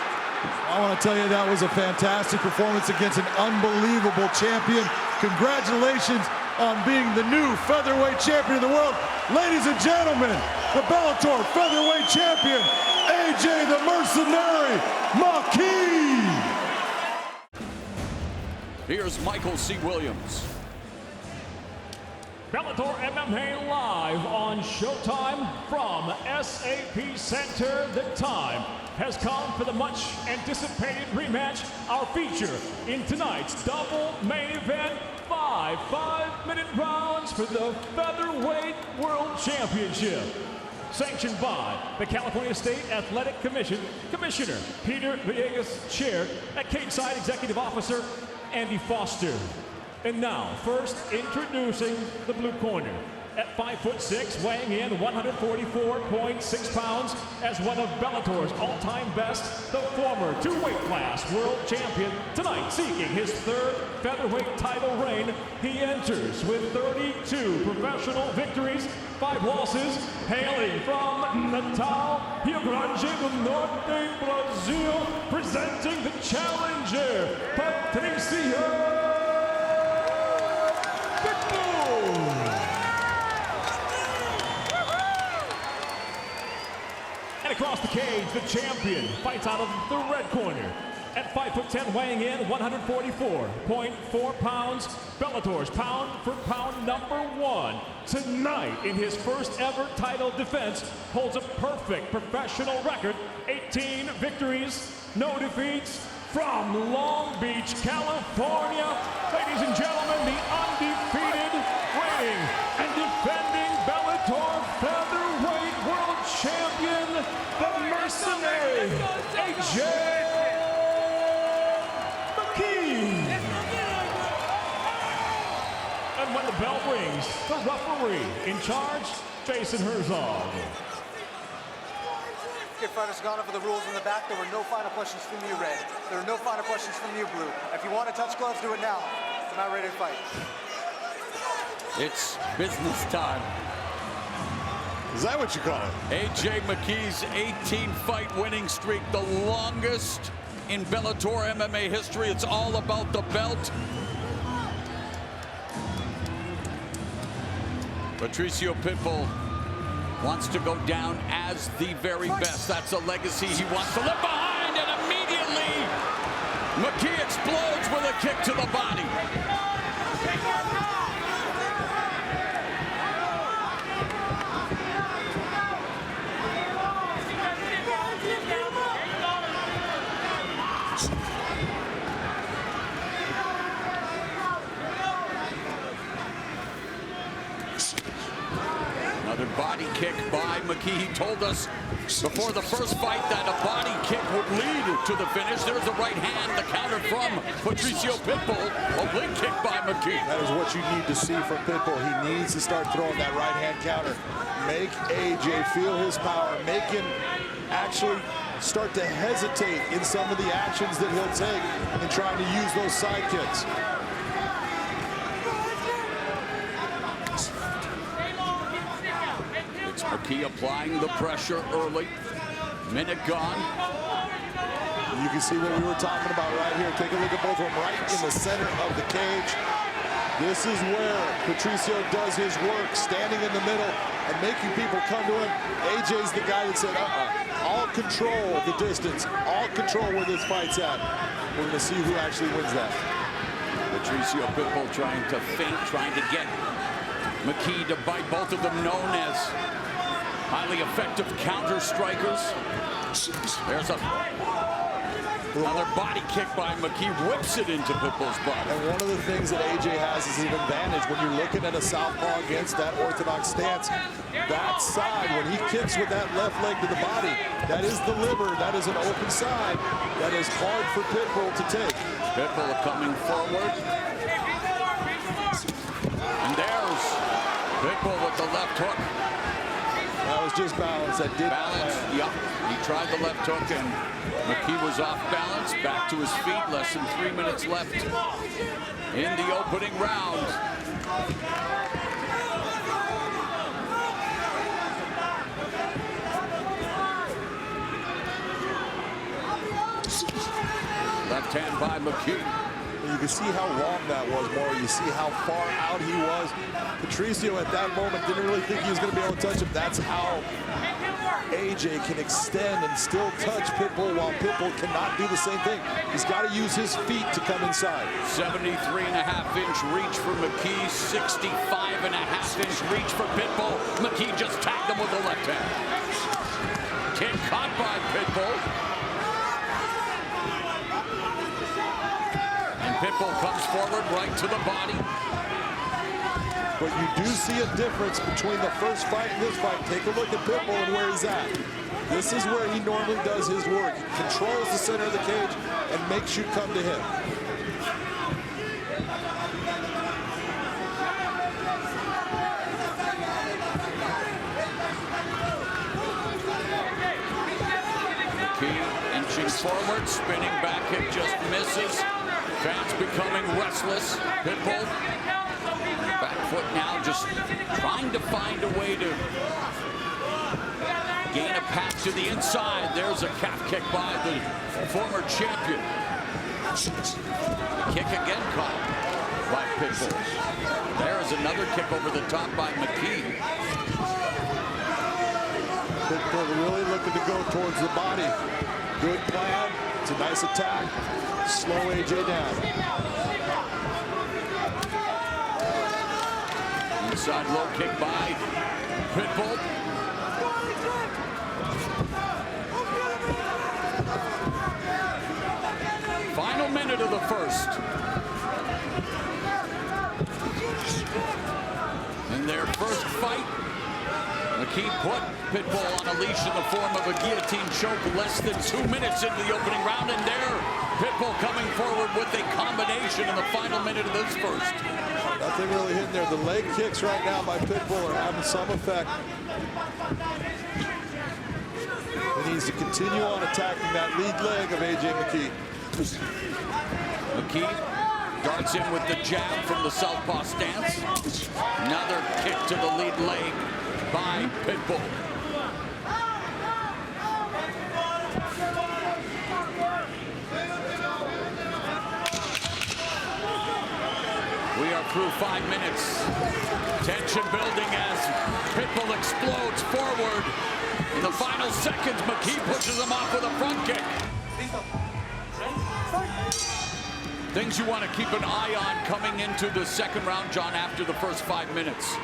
I want to tell you that was a fantastic performance against an unbelievable champion. Congratulations on being the new featherweight champion of the world. Ladies and gentlemen, the Bellator featherweight champion, AJ the Mercenary McKee. Here's Michael C. Williams. Bellator MMA live on Showtime from SAP Center. The time has come for the much anticipated rematch, our feature in tonight's double main event. 5 5-minute rounds for the Featherweight World Championship. Sanctioned by the California State Athletic Commission, Commissioner Peter Villegas, Chair, at Cageside Executive Officer Andy Foster. And now, first introducing the blue corner. At 5'6", weighing in 144.6 pounds, as one of Bellator's all-time best, the former two-weight class world champion, tonight seeking his 3rd featherweight title reign. He enters with 32 professional victories, 5 losses, hailing from Natal, Rio Grande do Norte, Brazil, presenting the challenger, Patricio Pitbull. And across the cage, the champion fights out of the red corner. At 5'10", weighing in 144.4 pounds, Bellator's pound-for-pound #1. Tonight, in his first ever title defense, holds a perfect professional record, 18 victories, no defeats, from Long Beach, California. Ladies and gentlemen, the undefeated reigning and defending Bellator featherweight world champion, the mercenary, AJ McKee. And when the bell rings, the referee in charge, Jason Herzog. Your fighters gone over the rules in the back. There were no final questions from you, Red. There were no final questions from you, Blue. If you want to touch gloves, do it now. I'm not ready to fight. It's business time. Is that what you call it? AJ McKee's 18-fight winning streak, the longest in Bellator MMA history. It's all about the belt. Patricio Pitbull wants to go down as the very best. That's a legacy he wants to live behind, and immediately McKee explodes with a kick to the body. Another body kick by McKee. He told us before the first fight that a body kick would lead to the finish. There's a right hand, the counter from Patricio Pitbull. Oblique kick by McKee. That is what you need to see from Pitbull. He needs to start throwing that right hand counter. Make AJ feel his power. Make him actually start to hesitate in some of the actions that he'll take in trying to use those side kicks. McKee applying the pressure early. Minute gone. You can see what we were talking about right here. Take a look at both of them right in the center of the cage. This is where Patricio does his work, standing in the middle and making people come to him. AJ's the guy that said, I'll control the distance. I'll control where this fight's at. We're going to see who actually wins that. Patricio Pitbull trying to feint, trying to get McKee to bite. Both of them known as highly effective counter strikers. There's another body kick by McKee, whips it into Pitbull's body. And one of the things that AJ has is an advantage when you're looking at a southpaw against that orthodox stance. That side, when he kicks with that left leg to the body, that is the liver, that is an open side. That is hard for Pitbull to take. Pitbull coming forward. And there's Pitbull with the left hook. That was just balance. That did balance. Yep. He tried the left hook and McKee was off balance. Back to his feet. Less than 3 minutes left in the opening round. Left hand by McKee. You can see how long that was, Maury. You see how far out he was. Patricio at that moment didn't really think he was going to be able to touch him. That's how AJ can extend and still touch Pitbull while Pitbull cannot do the same thing. He's got to use his feet to come inside. 73.5-inch reach for McKee, 65.5-inch reach for Pitbull. McKee just tagged him with the left hand. Kick caught by Pitbull. Pitbull comes forward right to the body. But you do see a difference between the first fight and this fight. Take a look at Pitbull and where he's at. This is where he normally does his work. He controls the center of the cage and makes you come to him. McKee inching forward, spinning back kick just misses. Fans becoming restless. Pitbull, back foot now, just trying to find a way to gain a path to the inside. There's a calf kick by the former champion. Kick again caught by Pitbull. There is another kick over the top by McKee. Pitbull really looking to go towards the body. Good plan. It's a nice attack. Slow AJ down. Inside low kick by Pitbull. Final minute of the first. In their first fight, McKee put Pitbull on a leash in the form of a guillotine choke less than 2 minutes into the opening round, and there, Pitbull coming forward with a combination in the final minute of this first. Nothing really hitting there. The leg kicks right now by Pitbull are having some effect. He needs to continue on attacking that lead leg of AJ McKee. McKee darts in with the jab from the southpaw stance. Another kick to the lead leg by Pitbull. We are through 5 minutes. Tension building as Pitbull explodes forward. In the final seconds, McKee pushes him off with a front kick. Things you want to keep an eye on coming into the second round, John, after the first 5 minutes.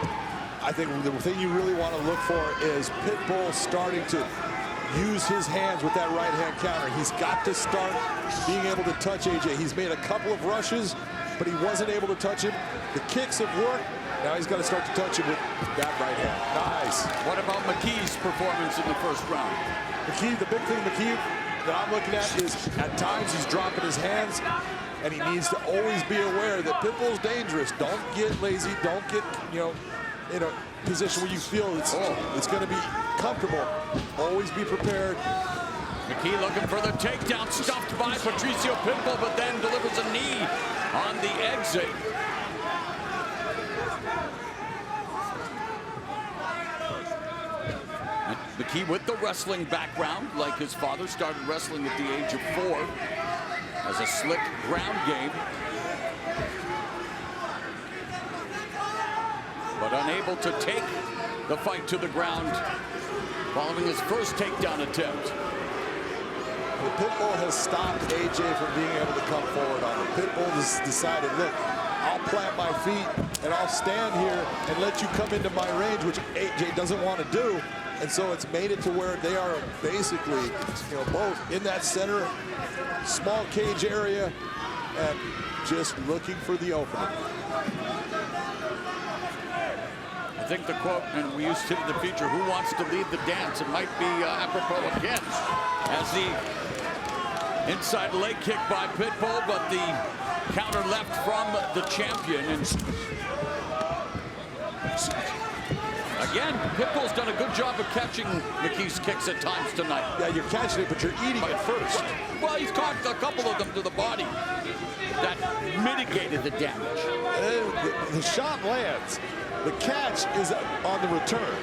I think the thing you really want to look for is Pitbull starting to use his hands with that right hand counter. He's got to start being able to touch AJ. He's made a couple of rushes, but he wasn't able to touch him. The kicks have worked. Now he's got to start to touch him with that right hand. Nice. What about McKee's performance in the first round? McKee, the big thing McKee that I'm looking at is at times he's dropping his hands, and he needs to always be aware that Pitbull's dangerous. Don't get lazy. Don't get, in a position where you feel it's going to be comfortable. Always be prepared. McKee looking for the takedown, stuffed by Patricio Pitbull, but then delivers a knee on the exit. McKee with the wrestling background, like his father, started wrestling at the age of 4 as a slick ground game. But unable to take the fight to the ground following his first takedown attempt. The Pitbull has stopped AJ from being able to come forward on him. Pitbull has decided, look, I'll plant my feet and I'll stand here and let you come into my range, which AJ doesn't want to do. And so it's made it to where they are basically, both in that center, small cage area, and just looking for the opening. I think the quote, and we used it in the feature, who wants to lead the dance? It might be apropos again, as the inside leg kick by Pitbull, but the counter left from the champion. And again, Pitbull's done a good job of catching McKee's kicks at times tonight. Yeah, you're catching it, but you're eating it first. Well, he's caught a couple of them to the body. That mitigated the damage. And the shot lands. The catch is on the return.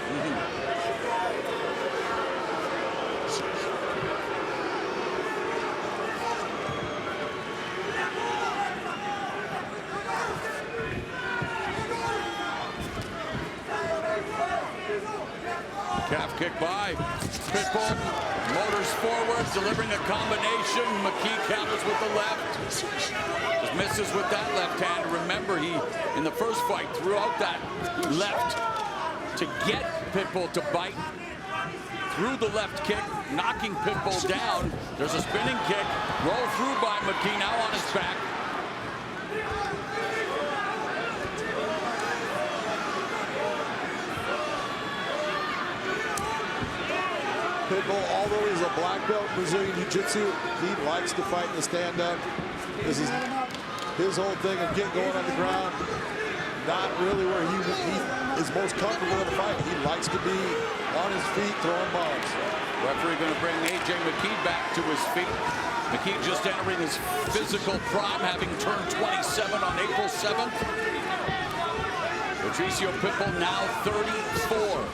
Calf kick by Pitbull, motors forward, delivering a combination. McKee counters with the left. Just misses with that left hand. Remember, he, in the first fight, threw out that left to get Pitbull to bite. Through the left kick, knocking Pitbull down. There's a spinning kick. Roll through by McKee, now on his back. Pitbull, although he's a black belt in Brazilian Jiu-Jitsu, he likes to fight in the stand-up. This is his whole thing of getting going on the ground. Not really where he is most comfortable in the fight. He likes to be on his feet, throwing bombs. Referee going to bring AJ McKee back to his feet. McKee just entering his physical prime, having turned 27 on April 7th. Patricio Pitbull now 34.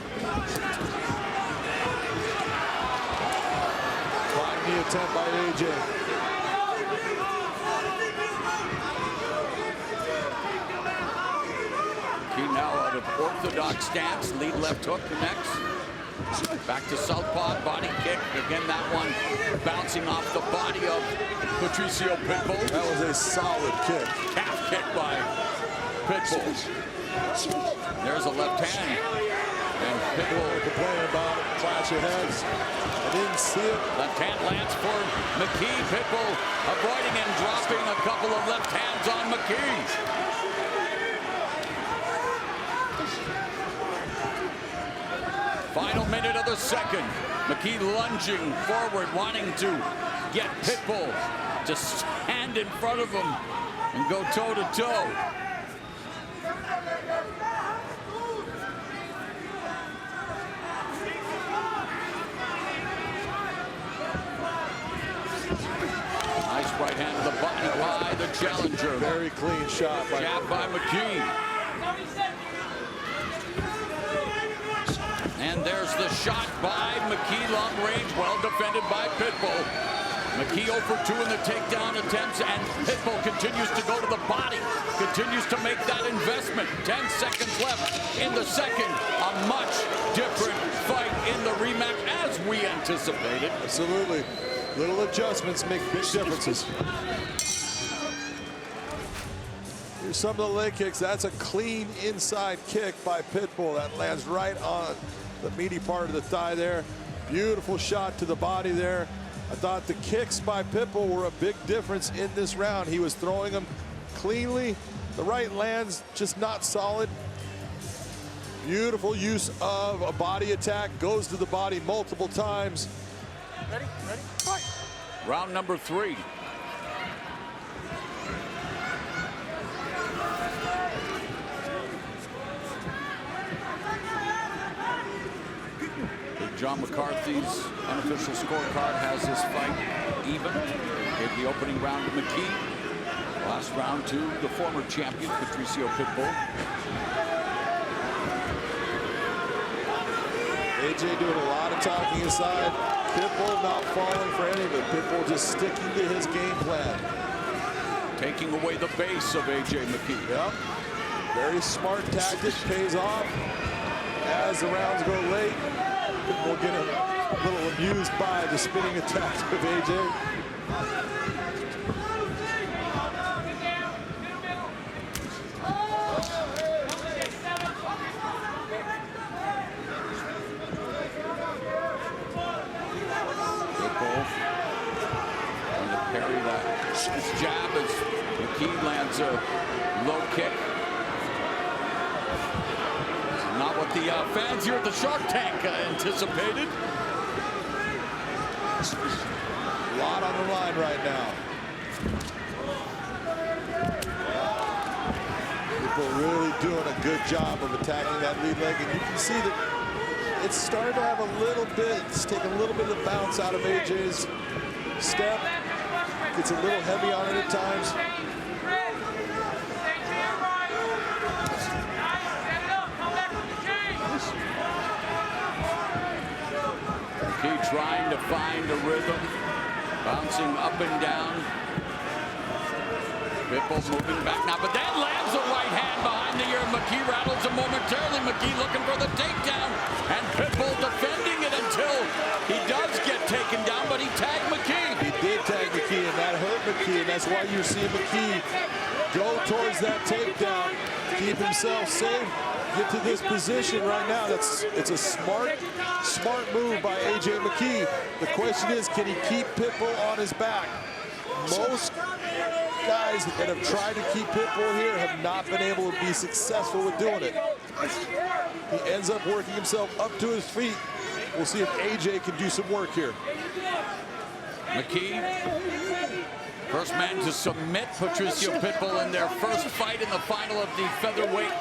Knee attempt by AJ. He now out of orthodox stance, lead left hook connects. Back to southpaw, body kick. Again, that one bouncing off the body of Patricio Pitbull. That was a solid kick. Calf kick by Pitbull. There's a left hand. And Pitbull complaining about it. Clash of heads. I didn't see it. Left hand lands for McKee. Pitbull avoiding and dropping a couple of left hands on McKee. Final minute of the second. McKee lunging forward, wanting to get Pitbull to stand in front of him and go toe-to-toe. Nice right hand to the body by the challenger. Very clean shot. Jab by McKee. And there's the shot by McKee, long range, well defended by Pitbull. McKee 0 for 2 in the takedown attempts, and Pitbull continues to go to the body, continues to make that investment. 10 seconds left in the second. A much different fight in the rematch, as we anticipated. Absolutely. Little adjustments make big differences. Here's some of the leg kicks. That's a clean inside kick by Pitbull. That lands right on the meaty part of the thigh there. Beautiful shot to the body there. I thought the kicks by Pitbull were a big difference in this round. He was throwing them cleanly. The right lands just not solid. Beautiful use of a body attack. Goes to the body multiple times. Ready, fight. Round number 3. John McCarthy's unofficial scorecard has this fight even. Gave the opening round to McKee. Last round to the former champion, Patricio Pitbull. AJ doing a lot of talking inside. Pitbull not falling for any of it. Pitbull just sticking to his game plan. Taking away the base of AJ McKee. Yep. Very smart tactic, pays off. As the rounds go late, Pitbull get a little amused by the spinning attacks of AJ. Pitbull trying to parry that jab as McKee lands a low kick. Not what the fans here at the Shark Tank anticipated. A lot on the line right now. People really doing a good job of attacking that lead leg, and you can see that it's starting to have a little bit, it's taking a little bit of the bounce out of AJ's step. Gets a little heavy on it at times. McKee trying to find a rhythm, bouncing up and down. Pitbull moving back now, but that lands a right hand behind the ear. McKee rattles him momentarily. McKee looking for the takedown, and Pitbull defending it until he does get taken down, but he tagged McKee. He did tag McKee, and that hurt McKee, and that's why you're seeing McKee go towards that takedown, keep himself safe. Get to this position right now. It's a smart move by AJ McKee. The question is, can he keep Pitbull on his back? Most guys that have tried to keep Pitbull here have not been able to be successful with doing it. He ends up working himself up to his feet. We'll see if AJ can do some work here. McKee, first man to submit Patricio Pitbull in their first fight in the final of the featherweight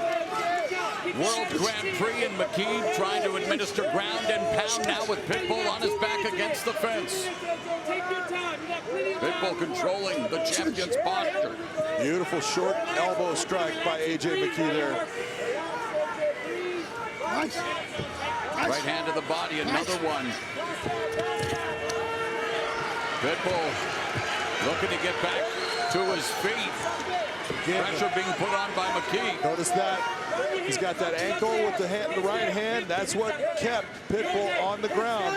World Grand Prix, and McKee trying to administer ground and pound now with Pitbull on his back against the fence. Pitbull controlling the champion's posture. Beautiful short elbow strike by AJ McKee there. Nice. Right hand to the body, another one. Pitbull looking to get back to his feet. Pressure being put on by McKee. Notice that. He's got that ankle with the right hand. That's what kept Pitbull on the ground.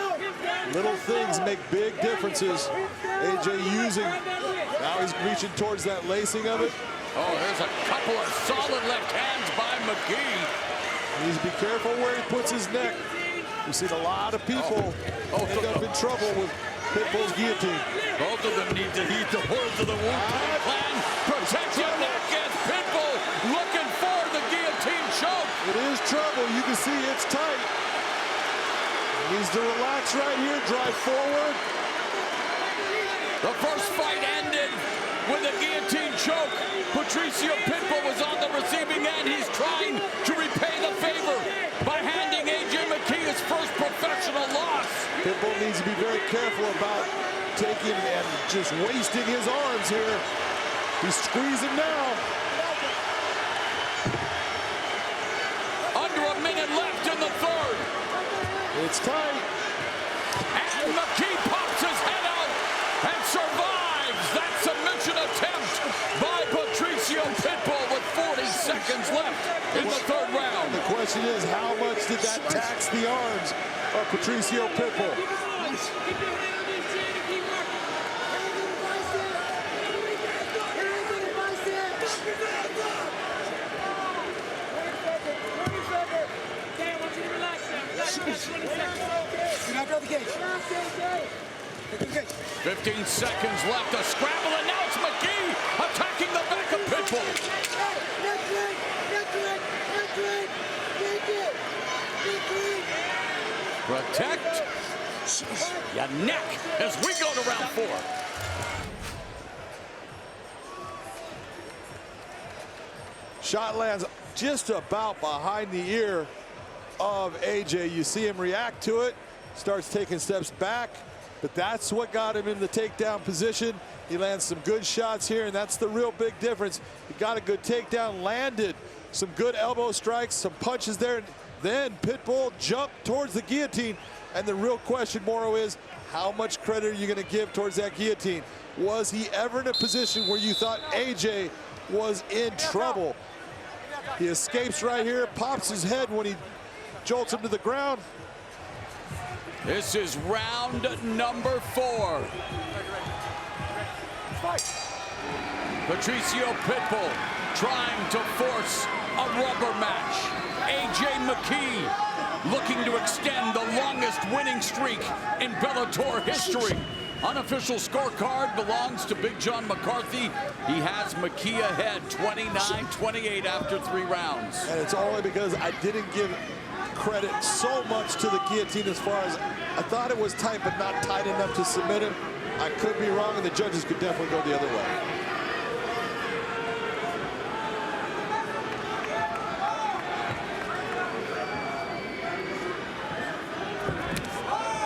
Little things make big differences. AJ using. Now he's reaching towards that lacing of it. Oh, there's a couple of solid left hands by McKee. He needs to be careful where he puts his neck. We've seen a lot of people end up in trouble with Pitbull's guillotine. Both of them need to heed the words of the Wu-Tang Clan. Protect your neck as Pitbull looking for the guillotine choke. It is trouble. You can see it's tight. He needs to relax right here, drive forward. The first fight ended with a guillotine choke. Patricio Pitbull was on the receiving end. He's trying to repay the favor by handing AJ McKee his first professional loss. Pitbull needs to be very careful about taking and just wasting his arms here. He's squeezing now. Under a minute left in the third. It's tight. And McKee pops his head out and survives that submission attempt by Patricio Pitbull with 40 seconds left in the third round. The question is, how much did that tax the arms of Patricio Pitbull? 15 seconds left, a scramble, and now it's McKee attacking the back of Pitbull. Protect your neck as we go to round 4. Shot lands just about behind the ear of AJ. You see him react to it, starts taking steps back, but that's what got him in the takedown position. He lands some good shots here, and that's the real big difference. He got a good takedown, landed some good elbow strikes, some punches there, and then Pitbull jumped towards the guillotine. And the real question, Moro, is how much credit are you going to give towards that guillotine? Was he ever in a position where you thought AJ was in trouble? He escapes right here, pops his head when he jolts him to the ground. This is round number 4. Patricio Pitbull trying to force a rubber match. AJ McKee looking to extend the longest winning streak in Bellator history. Unofficial scorecard belongs to Big John McCarthy. He has McKee ahead 29-28 after 3 rounds. And it's only because I didn't give credit so much to the guillotine as far as I thought it was tight, but not tight enough to submit him. I could be wrong, and the judges could definitely go the other way.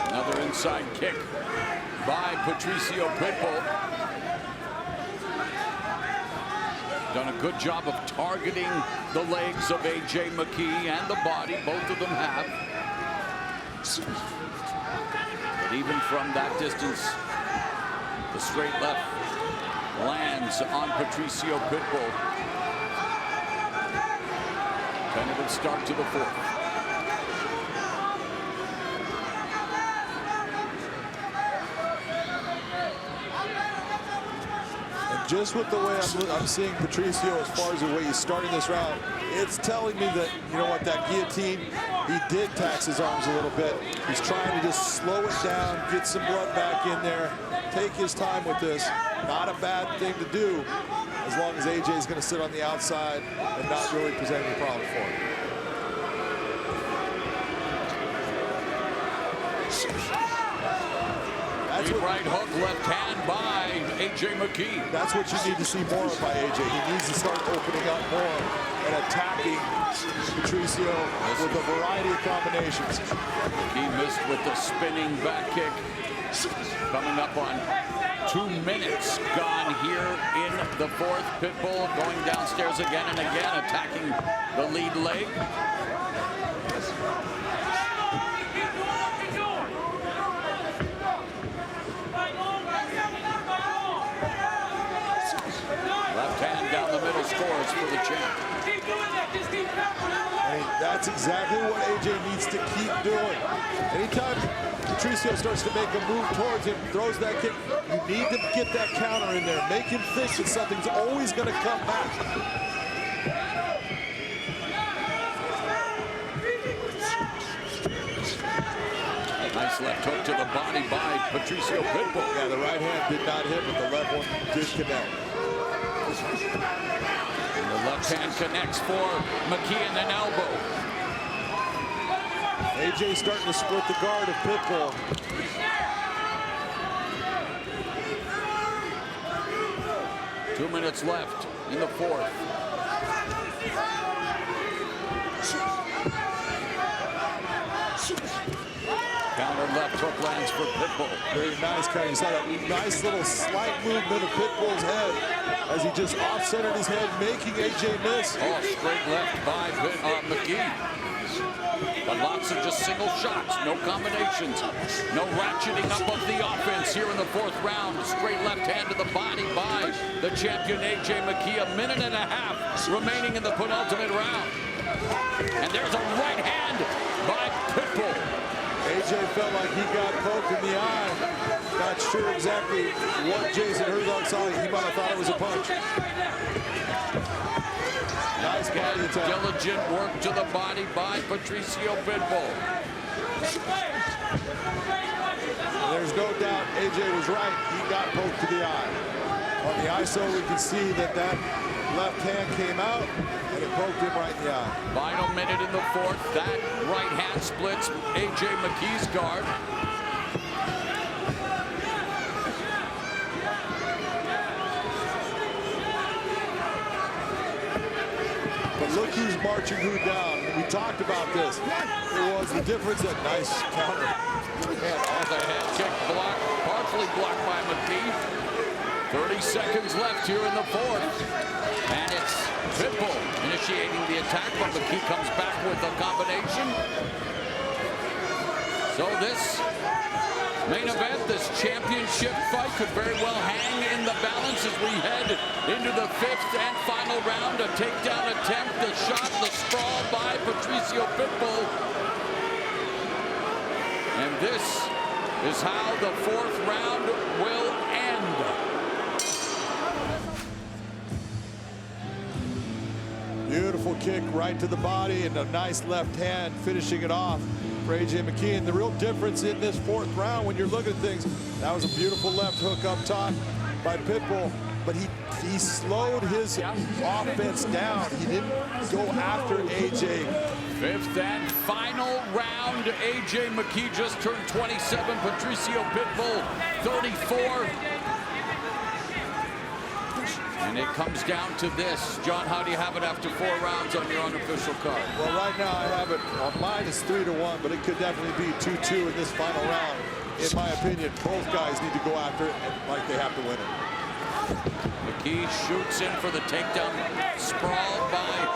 Another inside kick by Patricio Pitbull. Done a good job of targeting the legs of AJ McKee and the body. Both of them have. But even from that distance, the straight left lands on Patricio Pitbull. Tentative start to the 4th. Just with the way I'm seeing Patricio as far as the way he's starting this round, it's telling me that, you know what, that guillotine, he did tax his arms a little bit. He's trying to just slow it down, get some blood back in there, take his time with this. Not a bad thing to do as long as AJ is going to sit on the outside and not really present any problem for him. That's Deep right hook, left hand by AJ McKee. That's what you need to see more of by AJ. He needs to start opening up more and attacking Patricio with a variety of combinations. He missed with the spinning back kick. Coming up on 2 minutes gone here in the 4th. Pitbull going downstairs again and again, attacking the lead leg. Left hand down the middle that's exactly what AJ needs to keep doing. Anytime Patricio starts to make a move towards him, throws that kick, you need to get that counter in there. Make him think that something's always going to come back. Nice left hook to the body by Patricio Pitbull. Yeah, the right hand did not hit, but the left one did connect. And the left hand connects for McKee and an elbow. AJ starting to split the guard of Pitbull. Two minutes left in the fourth. Counter left hook lands for Pitbull. Very nice counter. You saw that nice little slight movement of Pitbull's head as he just off-centered his head, making AJ miss. Oh, straight left by McKee. But lots of just single shots, no combinations, no ratcheting up of the offense here in the fourth round. Straight left hand to the body by the champion AJ McKee. A minute and a half remaining in the penultimate round. And there's a right hand by Pitbull. AJ felt like he got poked in the eye. Not sure exactly what Jason Herzog saw. He might have thought it was a punch. Nice body attack. Diligent work to the body by Patricio Pitbull. There's no doubt AJ was right. He got poked to the eye. On the ISO, we can see that left hand came out and it poked him right in the eye. Final minute in the fourth. That right hand splits AJ McKee's guard. But look who's marching who down. We talked about this. It was the difference. That nice counter. As a head kick blocked, partially blocked by McKee. 30 seconds left here in the fourth. And it's Pitbull initiating the attack, but McKee comes back with a combination. So this main event, this championship fight could very well hang in the balance as we head into the fifth and final round. A takedown attempt, the shot, the sprawl by Patricio Pitbull. And this is how the fourth round will end. Beautiful kick right to the body and a nice left hand finishing it off for AJ McKee. And the real difference in this fourth round, when you're looking at things, that was a beautiful left hook up top by Pitbull, but he slowed his offense down. He didn't go after AJ. Fifth and final round. AJ McKee just turned 27. Patricio Pitbull 34. And it comes down to this. John, how do you have it after 4 rounds on your unofficial card? Well, right now I have it on mine is 3-1, but it could definitely be 2-2 in this final round. In my opinion, both guys need to go after it like they have to win it. McKee shoots in for the takedown. Sprawled by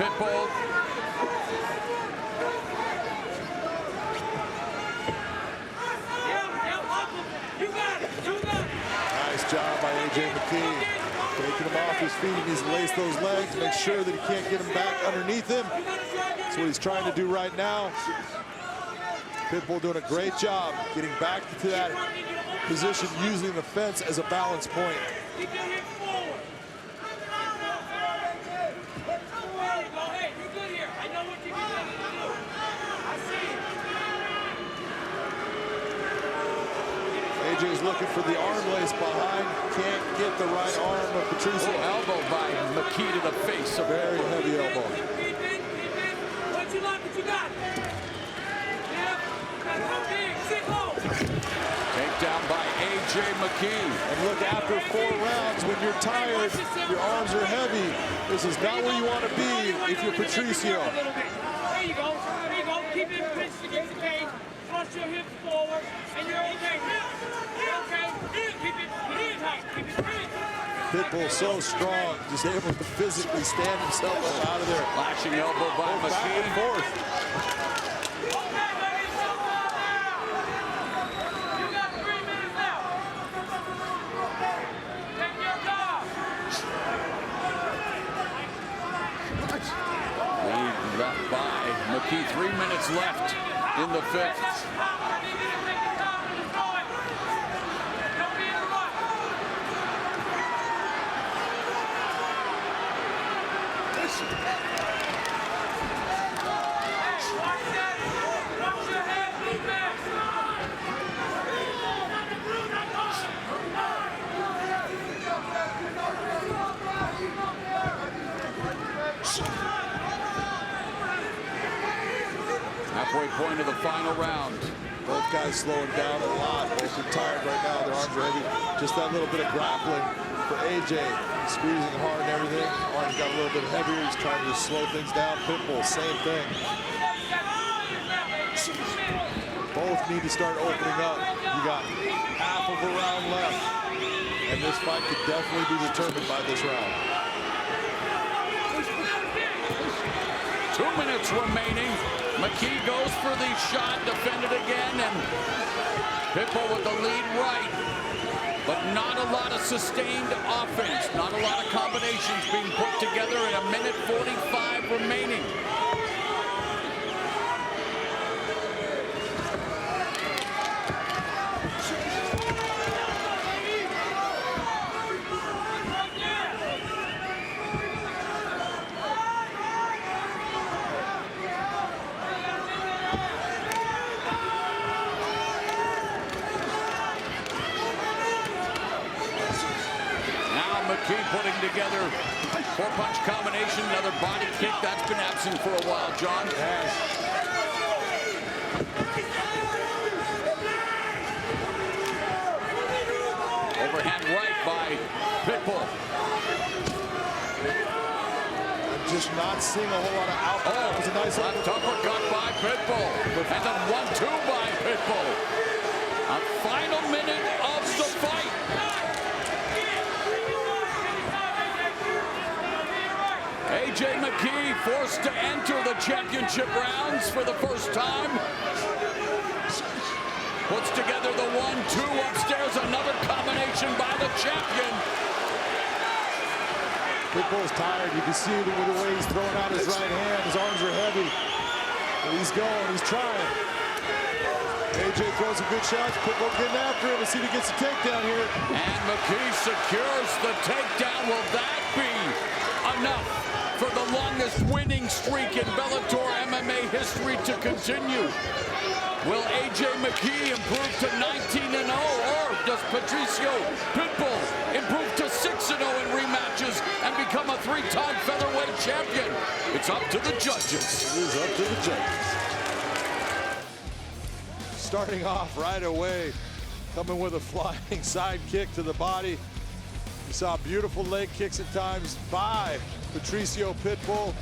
Pitbull. Nice job by AJ McKee. Taking him off his feet. He needs to lace those legs, make sure that he can't get him back underneath him. That's what he's trying to do right now. Pitbull doing a great job getting back to that position, using the fence as a balance point. AJ's looking for the arm lace behind. Can't get the right arm of Patricio. Oh, elbow by McKee to the face. A very heavy elbow. What you like, what you got? Takedown by AJ McKee. And look, after 4 rounds, when you're tired, your arms are heavy. This is not where you want to be if you're Patricio. There you go. There you go. Keep it pinched against the cage. Thrust your hips forward, and you're okay. You're okay. Keep it in tight. Keep it in. Pitbull so strong, just able to physically stand himself up out of there. Flashing elbow by McKee. Back and forth. left in the fifth. Halfway point of the final round. Both guys slowing down a lot. Both are tired right now. Their arms are heavy. Just that little bit of grappling for AJ. Squeezing hard and everything. Arms got a little bit heavier. He's trying to slow things down. Pitbull, same thing. Both need to start opening up. You got half of a round left. And this fight could definitely be determined by this round. 2 minutes remaining. McKee goes for the shot, defended again, and Pitbull with the lead right. But not a lot of sustained offense, not a lot of combinations being put together in 1:45 remaining. McKee putting together four-punch combination, another body kick. That's been absent for a while, John. Yes. Overhand right by Pitbull. I'm just not seeing a whole lot of output. That was a nice left uppercut by Pitbull. And then 1-2 by Pitbull. A final minute of the fight. AJ McKee forced to enter the championship rounds for the first time. Puts together the 1-2 upstairs, another combination by the champion. Pitbull's tired. You can see the way he's throwing out his right hand. His arms are heavy. But he's going, he's trying. AJ throws some good shots. Pitbull getting after him. Let's see if he gets a takedown here. And McKee secures the takedown. Will that be enough for the longest winning streak in Bellator MMA history to continue? Will AJ McKee improve to 19-0, or does Patricio Pitbull improve to 6-0 in rematches and become a three-time featherweight champion? It's up to the judges. It is up to the judges. Starting off right away, coming with a flying side kick to the body. You saw beautiful leg kicks at times by Patricio Pitbull.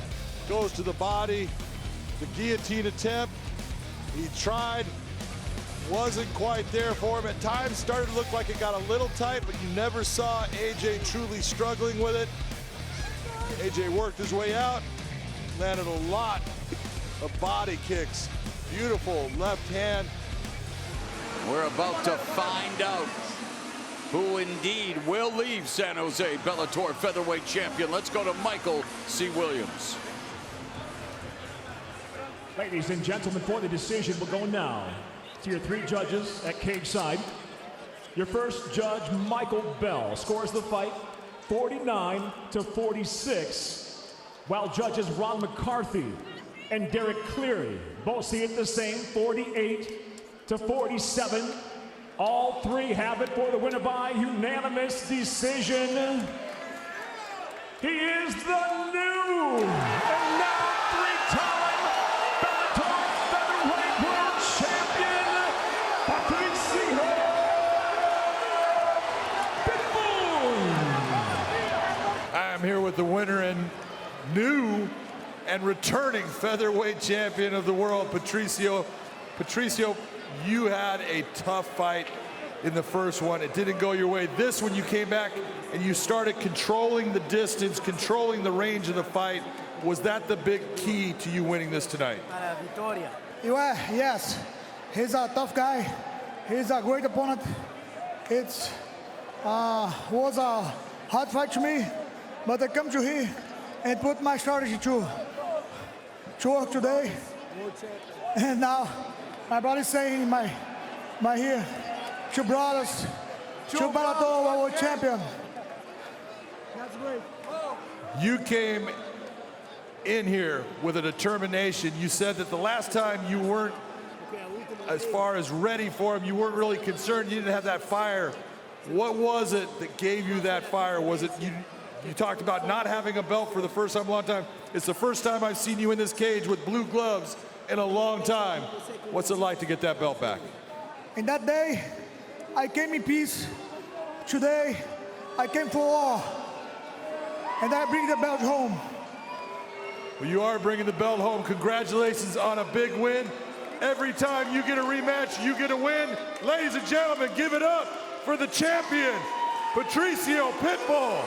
Goes to the body. The guillotine attempt. He tried. Wasn't quite there for him. At times started to look like it got a little tight, but you never saw AJ truly struggling with it. AJ worked his way out. Landed a lot of body kicks. Beautiful left hand. We're about to find out who indeed will leave San Jose Bellator featherweight champion. Let's go to Michael C. Williams. Ladies and gentlemen, for the decision, we'll go now to your three judges at cage side. Your first judge, Michael Bell, scores the fight 49-46, while judges Ron McCarthy and Derek Cleary both see it the same, 48-47. All three have it for the winner by unanimous decision. He is the new and now three-time Bellator featherweight world champion, Patricio Pitbull. I'm here with the winner and new and returning featherweight champion of the world, Patricio. Patricio, you had a tough fight in the first one. It didn't go your way. This one, you came back and you started controlling the distance, controlling the range of the fight. Was that the big key to you winning this tonight? Yes. He's a tough guy. He's a great opponent. It was a hard fight to me, but I come to here and put my strategy to work today. And now, my brother saying my here, two brothers, two Bellator world champion. That's great. You came in here with a determination. You said that the last time you weren't, as far as ready for him, you weren't really concerned. You didn't have that fire. What was it that gave you that fire? Was it you talked about not having a belt for the first time in a long time. It's the first time I've seen you in this cage with blue gloves in a long time. What's it like to get that belt back? In that day, I came in peace. Today, I came for war. And I bring the belt home. Well, you are bringing the belt home. Congratulations on a big win. Every time you get a rematch, you get a win. Ladies and gentlemen, give it up for the champion, Patricio Pitbull.